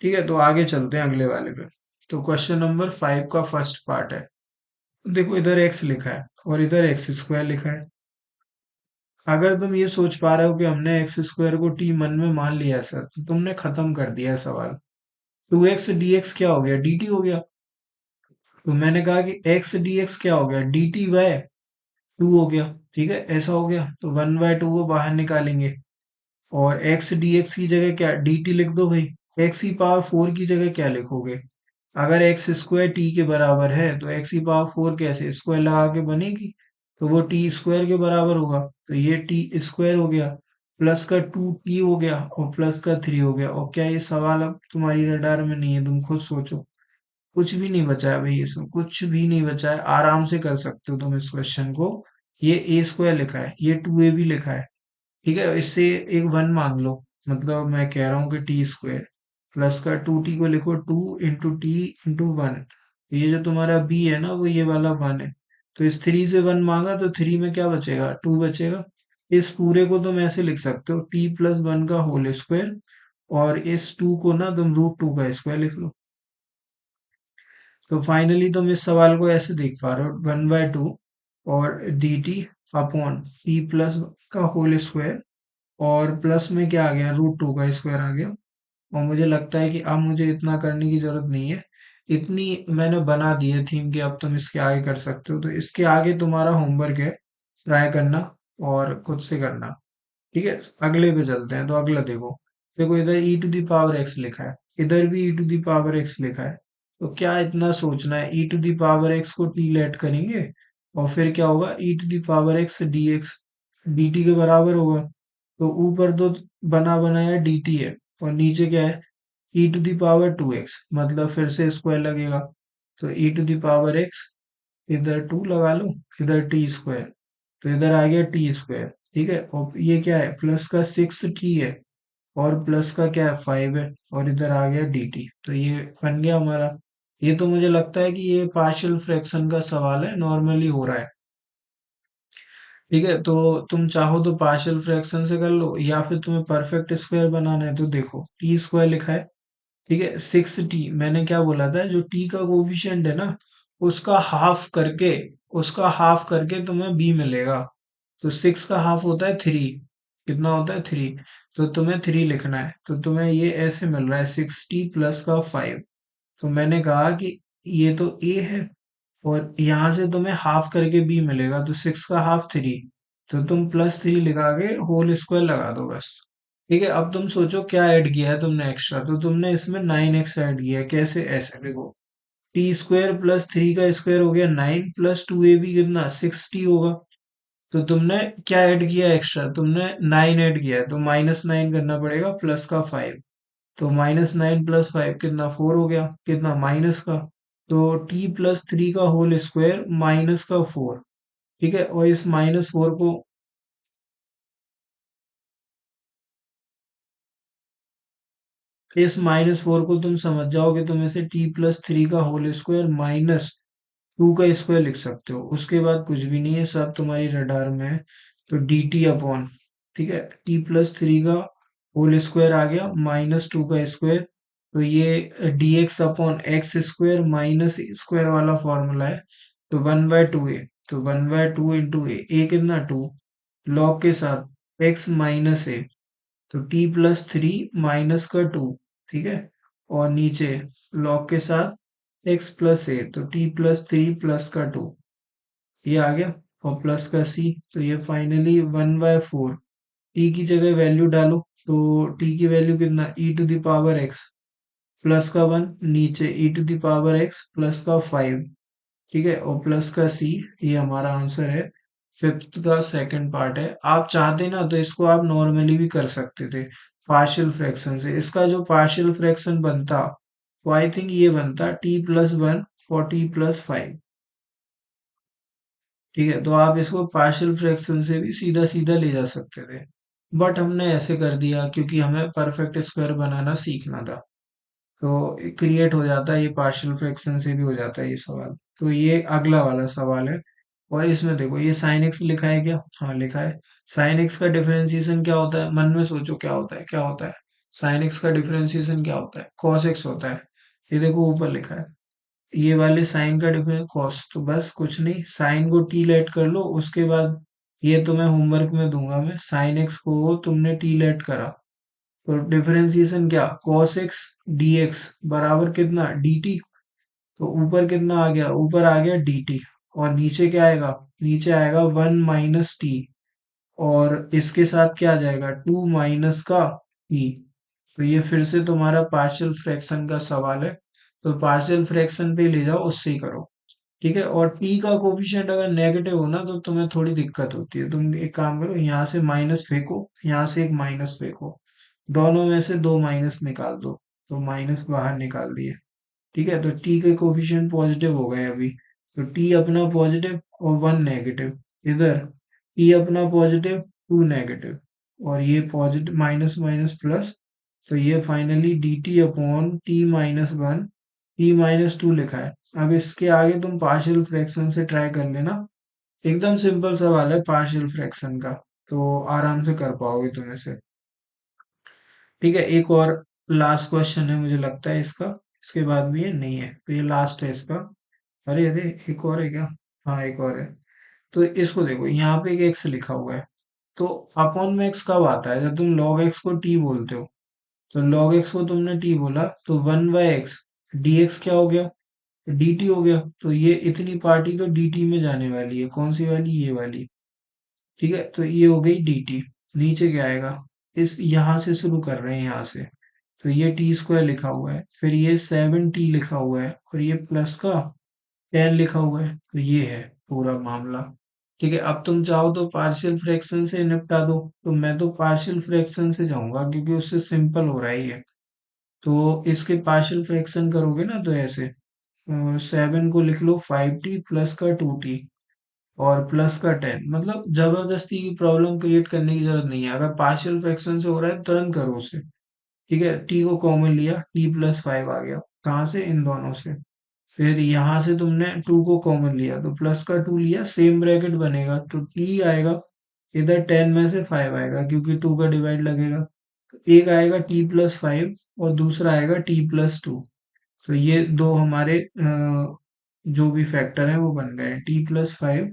ठीक है, तो आगे चलते हैं अगले वाले पे। तो क्वेश्चन नंबर 5 का फर्स्ट पार्ट है। देखो इधर x लिखा है और इधर x² लिखा है। अगर तुम ये सोच पा रहे हो कि हमने x² को t मन में मान लिया है सर, तो तुमने खत्म कर दिया है सवाल। 2x dx क्या हो गया, dt हो गया। तो मैंने कहा कि x dx क्या हो गया, dt/2 हो गया। ठीक है, ऐसा हो गया, तो 1/2 को बाहर निकालेंगे और x dx की जगह क्या, dt लिख दो भाई। x⁴ की जगह क्या लिखोगे, अगर x² t के बराबर है तो x⁴ कैसे स्क्वायर लगा के बनेगी, तो वो t² के बराबर होगा। तो ये t² हो गया, प्लस का 2t हो गया और प्लस का 3 हो गया। और क्या ये सवाल अब तुम्हारी रडार में नहीं है, तुम खुद सोचो। कुछ भी नहीं बचा है भाई, इसमें कुछ भी नहीं बचा है, आराम से कर सकते हो तुम इस क्वेश्चन को। ये a² लिखा है, ये 2a भी लिखा है। ठीक है, इससे एक 1 मांग लो, मतलब मैं कह रहा हूँ कि t² प्लस का 2t को लिखो 2 × t × 1। ये जो तुम्हारा b है ना, वो ये वाला 1 है। तो इस 3 से 1 मांगा तो 3 में क्या बचेगा, 2 बचेगा। इस पूरे को तुम ऐसे लिख सकते हो t+1 का होल स्क्वायर, और इस 2 को ना तुम √2 का स्क्वायर लिख लो। तो फाइनली तुम इस सवाल को ऐसे देख पा रहे हो, 1/2 और dt अपॉन t+1 का होल स्क्वायर, और प्लस में क्या आ गया, √2 का स्क्वायर आ गया। और मुझे लगता है कि अब मुझे इतना करने की जरूरत नहीं है, इतनी मैंने बना दी है थीम कि अब तुम इसके आगे कर सकते हो। तो इसके आगे तुम्हारा होमवर्क है, ट्राई करना और खुद से करना। ठीक है, अगले पे चलते हैं। तो अगला देखो, देखो इधर e⁴x लिखा है, इधर भी e⁴x लिखा है। तो क्या इतना सोचना है, e⁴x को t लेट करेंगे और फिर क्या होगा, e⁴x dx dt के बराबर होगा। तो ऊपर तो बना बनाया dt है और नीचे क्या है, e⁴2x, मतलब फिर से स्क्वायर लगेगा। तो e⁴x, इधर 2 लगा लो, इधर t², तो इधर आ गया t²। ठीक है, और ये क्या है, प्लस का 6t है और प्लस का क्या है, 5 है, और इधर आ गया dt। तो ये बन गया हमारा। ये तो मुझे लगता है कि ये पार्शियल फ्रैक्शन का सवाल है, नॉर्मली हो रहा है। ठीक है, तो तुम चाहो तो पार्शियल फ्रैक्शन से कर लो, या फिर तुम्हें परफेक्ट स्क्वायर बनाना है तो देखो t² लिखा है। ठीक है, 6t, मैंने क्या बोला था, जो t का कोफिशिएंट है ना, उसका हाफ करके उसका हाफ करके तुम्हें b मिलेगा। तो 6 का हाफ होता है 3, कितना होता है 3। तो तुम्हें 3 लिखना है, तो तुम्हें ये ऐसे मिल रहा है 6t प्लस का 5। तो मैंने कहा कि ये तो a है, और यहाँ से तुम्हें हाफ करके b मिलेगा, तो 6 का हाफ 3। तो तुम +3 लिखा के होल स्क्वायर लगा दो बस। ठीक है, अब तुम सोचो क्या ऐड किया है तुमने एक्स्ट्रा, तो तुमने इसमें 9x ऐड किया है। कैसे, ऐसे देखो, t² प्लस 3 का स्क्वायर हो गया 9, प्लस 2ab कितना 6t होगा। तो तुमने क्या ऐड किया एक्स्ट्रा, तुमने 9 ऐड किया है, तो -9 करना पड़ेगा प्लस का 5। तो -9 प्लस 5 कितना 4 हो गया, कितना माइनस का। तो t+3 का होल स्क्वायर माइनस का 4। ठीक है, और इस -4 को, तुम समझ जाओ कि तुम इसे t+3 का होल स्क्वायर -2 का स्क्वायर लिख सकते हो। उसके बाद कुछ भी नहीं है, सब तुम्हारी रडार में है। तो dt अपॉन, ठीक है, t+3 का होल स्क्वायर आ गया -2 का स्क्वायर। तो ये dx upon x² minus square वाला फॉर्मूला है। तो 1/2a, तो 1/2 इंटू ए कितना 2, लॉग के साथ x माइनस ए, तो t+3 माइनस का 2। ठीक है, और नीचे लॉग के साथ x प्लस ए, तो t+3 प्लस का 2, ये आ गया, और प्लस का c। तो ये फाइनली 1/4। t की जगह वैल्यू डालो, तो t की वैल्यू कितना, e⁴x, प्लस का 1 नीचे e⁻x प्लस का 5, ठीक है, और प्लस का c, ये हमारा आंसर है। फिफ्थ का सेकंड पार्ट है। आप चाहते ना तो इसको आप नॉर्मली भी कर सकते थे पार्शियल फ्रैक्शन से। इसका जो पार्शियल फ्रैक्शन बनता वो आई थिंक ये बनता t+1 और t+5, ठीक है। तो आप इसको पार्शियल फ्रैक्शन से भी सीधा सीधा ले जा सकते थे, बट हमने ऐसे कर दिया क्योंकि हमें परफेक्ट स्क्वायर बनाना सीखना था। तो क्रिएट हो जाता है, ये पार्शियल फ्रैक्शन से भी हो जाता है ये सवाल। तो ये अगला वाला सवाल है। और इसमें देखो ये साइन एक्स लिखा है क्या? हाँ लिखा है। साइन एक्स का डिफरेंशिएशन क्या होता है? मन में सोचो क्या होता है, क्या होता है? साइन एक्स का डिफरेंशिएशन क्या होता है? कॉस एक्स होता है। ये देखो ऊपर लिखा है, ये वाले साइन का डिफरेंस कॉस। तो बस कुछ नहीं, साइन को टी लेट कर लो, उसके बाद ये तुम्हें होमवर्क में दूंगा मैं। साइन एक्स को तुमने टी लेट करा, तो डिफरेंशिएशन क्या? कॉस एक्स डी एक्स बराबर कितना? D T. तो ऊपर कितना आ गया? ऊपर आ गया डी टी। और नीचे क्या आएगा? नीचे आएगा 1 - टी। और इसके साथ क्या आ जाएगा? 2 - का टी। तो ये फिर से तुम्हारा पार्शियल फ्रैक्शन का सवाल है। तो पार्शियल फ्रैक्शन पे ले जाओ, उससे ही करो, ठीक है। और टी का कोफिशिएंट अगर नेगेटिव हो ना तो तुम्हें थोड़ी दिक्कत होती है। तुम एक काम करो, यहाँ से माइनस फेंको, यहाँ से एक माइनस फेंको, दोनों में से दो माइनस निकाल दो। तो माइनस बाहर निकाल दिए, ठीक है। तो टी के कोफिशिएंट पॉजिटिव हो गए अभी। तो टी अपना पॉजिटिव और 1 नेगेटिव। इधर टी अपना पॉजिटिव, 2 नेगेटिव, और ये पॉजिटिव माइनस माइनस प्लस। तो ये finally D T upon t-1 t-2 लिखा है। अब इसके आगे तुम पार्शियल फ्रैक्शन से ट्राई कर लेना। एकदम सिंपल सवाल है पार्शियल फ्रैक्शन का, तो आराम से कर पाओगे तुम इसे, ठीक है। एक और लास्ट क्वेश्चन है मुझे लगता है इसका, इसके बाद भी है, नहीं है तो ये लास्ट है इसका। अरे अरे, एक और है क्या? हाँ एक और है। तो इसको देखो, यहाँ पे एक एक्स लिखा हुआ है। तो अपॉन में एक्स कब आता है? जब तुम लॉग एक्स को टी बोलते हो। तो लॉग एक्स को तुमने टी बोला तो 1/x डी एक्स क्या हो गया? डी टी हो गया। तो ये इतनी पार्टी तो डी टी में जाने वाली है। कौन सी वाली? ये वाली, ठीक है। तो ये हो गई डी टी। नीचे क्या आएगा? इस यहाँ से शुरू कर रहे हैं, यहाँ से। तो ये टी स्क्वायर लिखा हुआ है, फिर ये 7t लिखा हुआ है, और ये प्लस का 10 लिखा हुआ है। तो ये है पूरा मामला, ठीक है। अब तुम चाहो तो पार्शियल फ्रैक्शन से निपटा दो, तो मैं तो पार्शियल फ्रैक्शन से जाऊंगा क्योंकि उससे सिंपल हो रहा है ये। तो इसके पार्शियल फ्रैक्शन करोगे ना तो ऐसे, 7 को लिख लो 5t प्लस का 2t और प्लस का 10। मतलब जबरदस्ती की प्रॉब्लम क्रिएट करने की जरूरत नहीं है। अगर पार्शियल फ्रैक्शन से हो रहा है तुरंत करो उसे, ठीक है। टी को कॉमन लिया, t+5 आ गया। कहाँ से? इन दोनों से। फिर यहाँ से तुमने 2 को कॉमन लिया तो प्लस का 2 लिया, सेम ब्रैकेट बनेगा तो टी आएगा। इधर 10 में से 5 आएगा क्योंकि 2 का डिवाइड लगेगा। तो एक आएगा t+5 और दूसरा आएगा t+2। तो ये दो हमारे जो भी फैक्टर है वो बन गए, t+5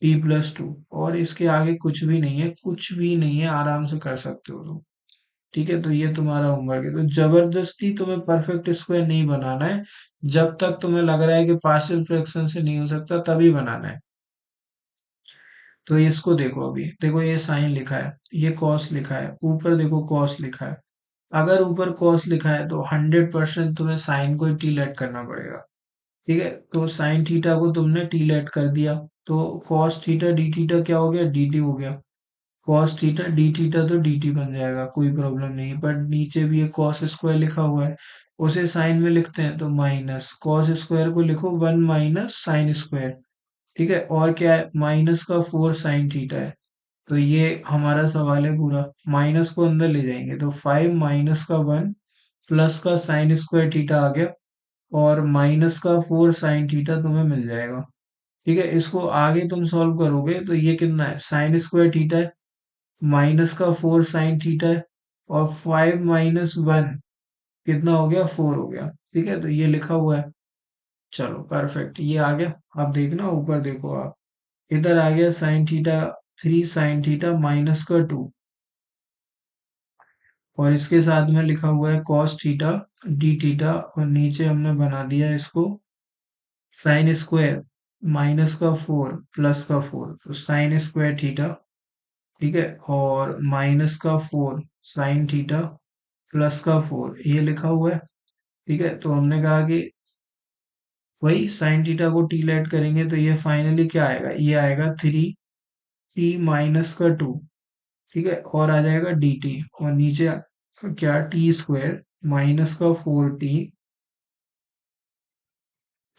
t+2। और इसके आगे कुछ भी नहीं है, कुछ भी नहीं है, आराम से कर सकते हो तुम, ठीक है। तो ये तुम्हारा होमवर्क है। तो जबरदस्ती तुम्हें परफेक्ट स्क्वायर नहीं बनाना है। जब तक तुम्हें लग रहा है कि पार्शियल फ्रैक्शन से नहीं हो सकता तभी बनाना है। तो इसको देखो, अभी देखो ये साइन लिखा है, ये कॉस लिखा है, ऊपर देखो कॉस लिखा है। अगर ऊपर कॉस लिखा है तो 100% तुम्हें साइन को टी लेट करना पड़ेगा, ठीक है। तो साइन थीटा को तुमने टी लेट कर दिया, तो कॉस थीटा डी थीटा क्या हो गया? डी टी हो गया। कॉस थीटा डी थीटा तो डी टी बन जाएगा, कोई प्रॉब्लम नहीं है। बट नीचे भी एक कॉस स्क्वायर लिखा हुआ है, उसे साइन में लिखते हैं तो माइनस कॉस स्क्वायर को लिखो 1 - साइन स्क्वायर, ठीक है। और क्या है? -4 साइन थीटा है। तो ये हमारा सवाल है पूरा। माइनस को अंदर ले जाएंगे तो 5 - का 1 प्लस का साइन स्क्वायर थीटा आ गया, और -4 साइन थीटा तुम्हें मिल जाएगा, ठीक है। इसको आगे तुम सॉल्व करोगे तो ये कितना है? साइन स्क्वायर थीटा है, -4 साइन थीटा है, और 5 - 1 कितना हो गया? 4 हो गया, ठीक है। तो ये लिखा हुआ है। चलो परफेक्ट, ये आ गया। अब देखना ऊपर देखो आप, इधर आ गया साइन थीटा 3 साइन थीटा -का 2, और इसके साथ में लिखा हुआ है कॉस थीटा डी थीटा, और नीचे हमने बना दिया इसको साइन स्क्वायर -का 4 प्लस का 4, तो साइन स्क्वायर थीटा, ठीक है। और -का 4 साइन थीटा प्लस का 4 ये लिखा हुआ है। ठीक है, तो हमने कहा कि वही साइन थीटा को टी लेट करेंगे तो ये फाइनली क्या आएगा, ये आएगा 3t - का 2। ठीक है, और आ जाएगा डी टी, और नीचे क्या, t² - का 4t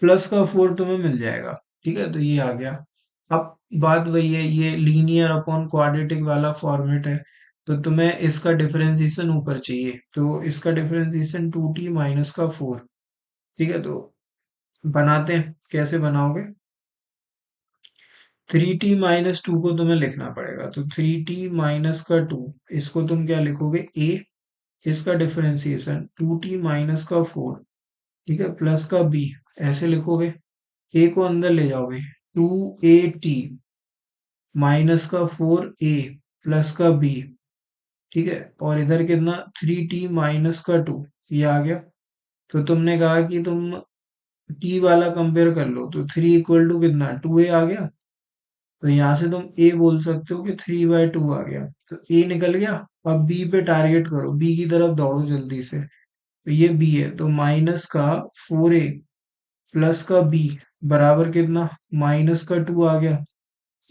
+का 4 तुम्हें मिल जाएगा। ठीक है, तो ये आ गया। अब बात वही है, ये लीनियर अपॉन क्वाड्रेटिक वाला फॉर्मेट है, तो तुम्हें इसका डिफरेंशिएशन ऊपर चाहिए, तो इसका डिफरेंशिएशन 2t - का 4। ठीक है, तो बनाते हैं, कैसे बनाओगे। 3t - 2 को तुम्हें लिखना पड़ेगा, तो 3t - का 2, इसको तुम क्या लिखोगे, ए, इसका डिफरेंशिएशन 2t - का 4, ठीक है, प्लस का बी, ऐसे लिखोगे। ए को अंदर ले जाओगे, 2at -का 4a प्लस का बी, ठीक है, और इधर कितना, 3t - का 2, ये आ गया। तो तुमने कहा कि तुम t वाला कंपेयर कर लो, तो 3 = कितना, 2a आ गया। तो यहाँ से तुम a बोल सकते हो कि 3/2 आ गया, तो a निकल गया। अब b पे टारगेट करो, b की तरफ दौड़ो जल्दी से, तो ये b है, तो -का 4a प्लस का b बराबर कितना, -का 2 आ गया।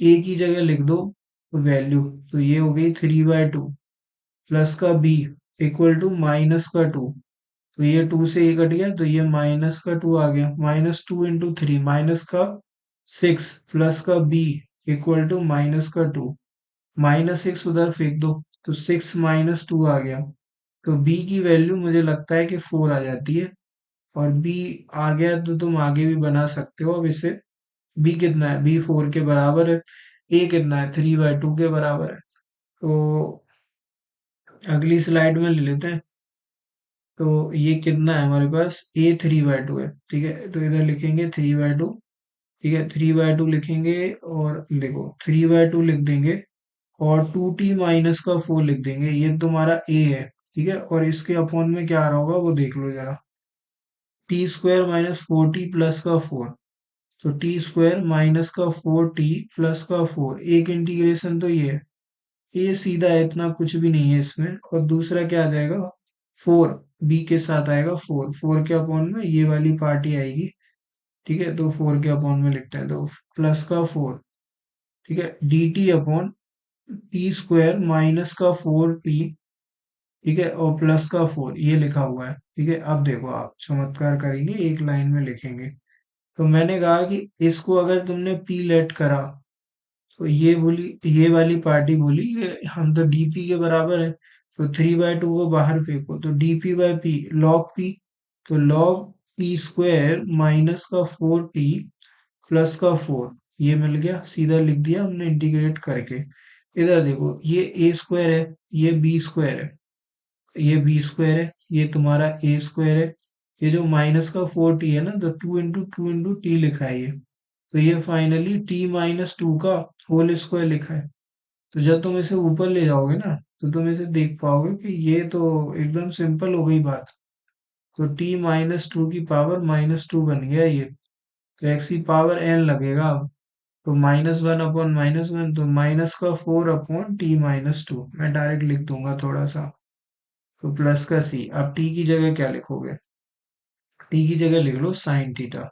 ए की जगह लिख दो वैल्यू, तो ये हो गई 3/2 प्लस का बी इक्वल टू -का 2, तो ये 2 से ए कट गया, तो ये -का 2 आ गया। -2 × 3 -का 6 प्लस का बी इक्वल टू -का 2, -6 उधर फेंक दो, तो 6 - 2 आ गया। तो बी की वैल्यू मुझे लगता है कि 4 आ जाती है, और बी आ गया तो तुम आगे भी बना सकते हो अब इसे। बी कितना है, बी 4 के बराबर है। ए कितना है, 3/2 के बराबर है। तो अगली स्लाइड में ले लेते हैं। तो ये कितना है हमारे पास, ए 3/2 है। ठीक है, तो इधर लिखेंगे 3/2। ठीक है, 3/2 लिखेंगे, और देखो 3/2 लिख देंगे, और 2t - का 4 लिख देंगे, ये तुम्हारा ए है। ठीक है, और इसके अपॉन में क्या आ रहा होगा वो देख लो जरा, t² - 4t प्लस का 4, तो t² - का 4t प्लस का 4, एक इंटीग्रेशन तो ये है, ये सीधा है, इतना कुछ भी नहीं है इसमें। और दूसरा क्या आ जाएगा, 4, बी के साथ आएगा 4, 4 के अपॉन में ये वाली पार्टी आएगी। ठीक है, तो 4 के अपॉन में लिखते हैं, तो +का 4, ठीक है, डी टी अपॉन t² - का 4t, ठीक है, और +का 4 ये लिखा हुआ है। ठीक है, अब देखो आप चमत्कार करेंगे, एक लाइन में लिखेंगे। तो मैंने कहा कि इसको अगर तुमने पी लेट करा, तो ये बोली, ये वाली पार्टी बोली ये हम तो डीपी के बराबर है, तो 3/2 को बाहर फेंको, तो dp/p log p, तो log p² - का 4t प्लस का 4, ये मिल गया, सीधा लिख दिया हमने इंटीग्रेट करके। इधर देखो, ये a² है, ये b² है, ये b² है, ये तुम्हारा a² है, ये जो -का 4t है ना, तो 2 × 2 × t लिखा है ये, तो ये फाइनली t - 2 का होल स्क्वायर लिखा है। तो जब तुम इसे ऊपर ले जाओगे ना, तो तुम इसे देख पाओगे कि ये तो एकदम सिंपल हो गई बात। तो t - 2 की पावर -2 बन गया ये, तो x की पावर n लगेगा अब। तो -1/-1, तो -का 4/t - 2 मैं डायरेक्ट लिख दूंगा थोड़ा सा, तो प्लस का c। अब t की जगह क्या लिखोगे, t की जगह लिख लो साइन थीटा।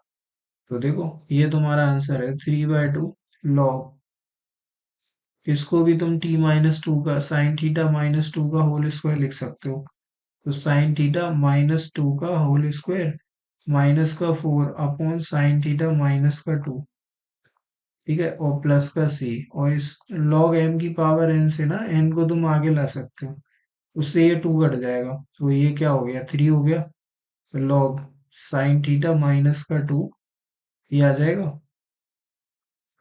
तो देखो ये तुम्हारा आंसर है 3/2 log, इसको भी तुम t - 2 का साइन थीटा -2 का होल स्क्वायर लिख सकते हो, तो साइन थीटा -2 का होल स्क्वायर -का 4 अपॉन साइन थीटा -का 2, ठीक है, और प्लस का c। और इस log m की पावर n से ना n को तुम आगे ला सकते हो, उससे ये 2 कट जाएगा, तो ये क्या हो गया, 3 हो गया। तो log साइन थीटा -का 2 ये आ जाएगा,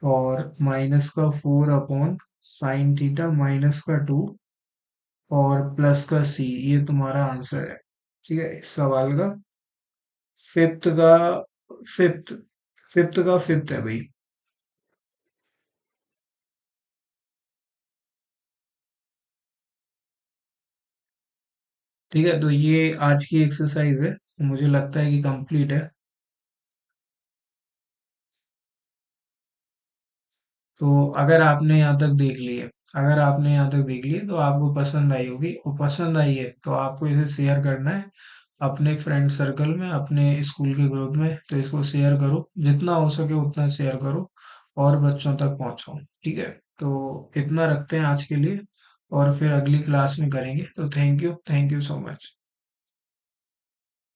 और -का 4 अपॉन साइन थीटा -का 2, और प्लस का c, ये तुम्हारा आंसर है। ठीक है, इस सवाल का फिफ्थ का फिफ्थ फिफ्थ का फिफ्थ है भाई। ठीक है, तो ये आज की एक्सरसाइज है, मुझे लगता है कि कंप्लीट है। तो अगर आपने यहाँ तक देख लिए तो आपको पसंद आई होगी, और पसंद आई है तो आपको इसे शेयर करना है, अपने फ्रेंड सर्कल में, अपने स्कूल के ग्रुप में। तो इसको शेयर करो, जितना हो सके उतना शेयर करो और बच्चों तक पहुंचाओ। ठीक है, तो इतना रखते हैं आज के लिए, और फिर अगली क्लास में करेंगे। तो थैंक यू सो मच।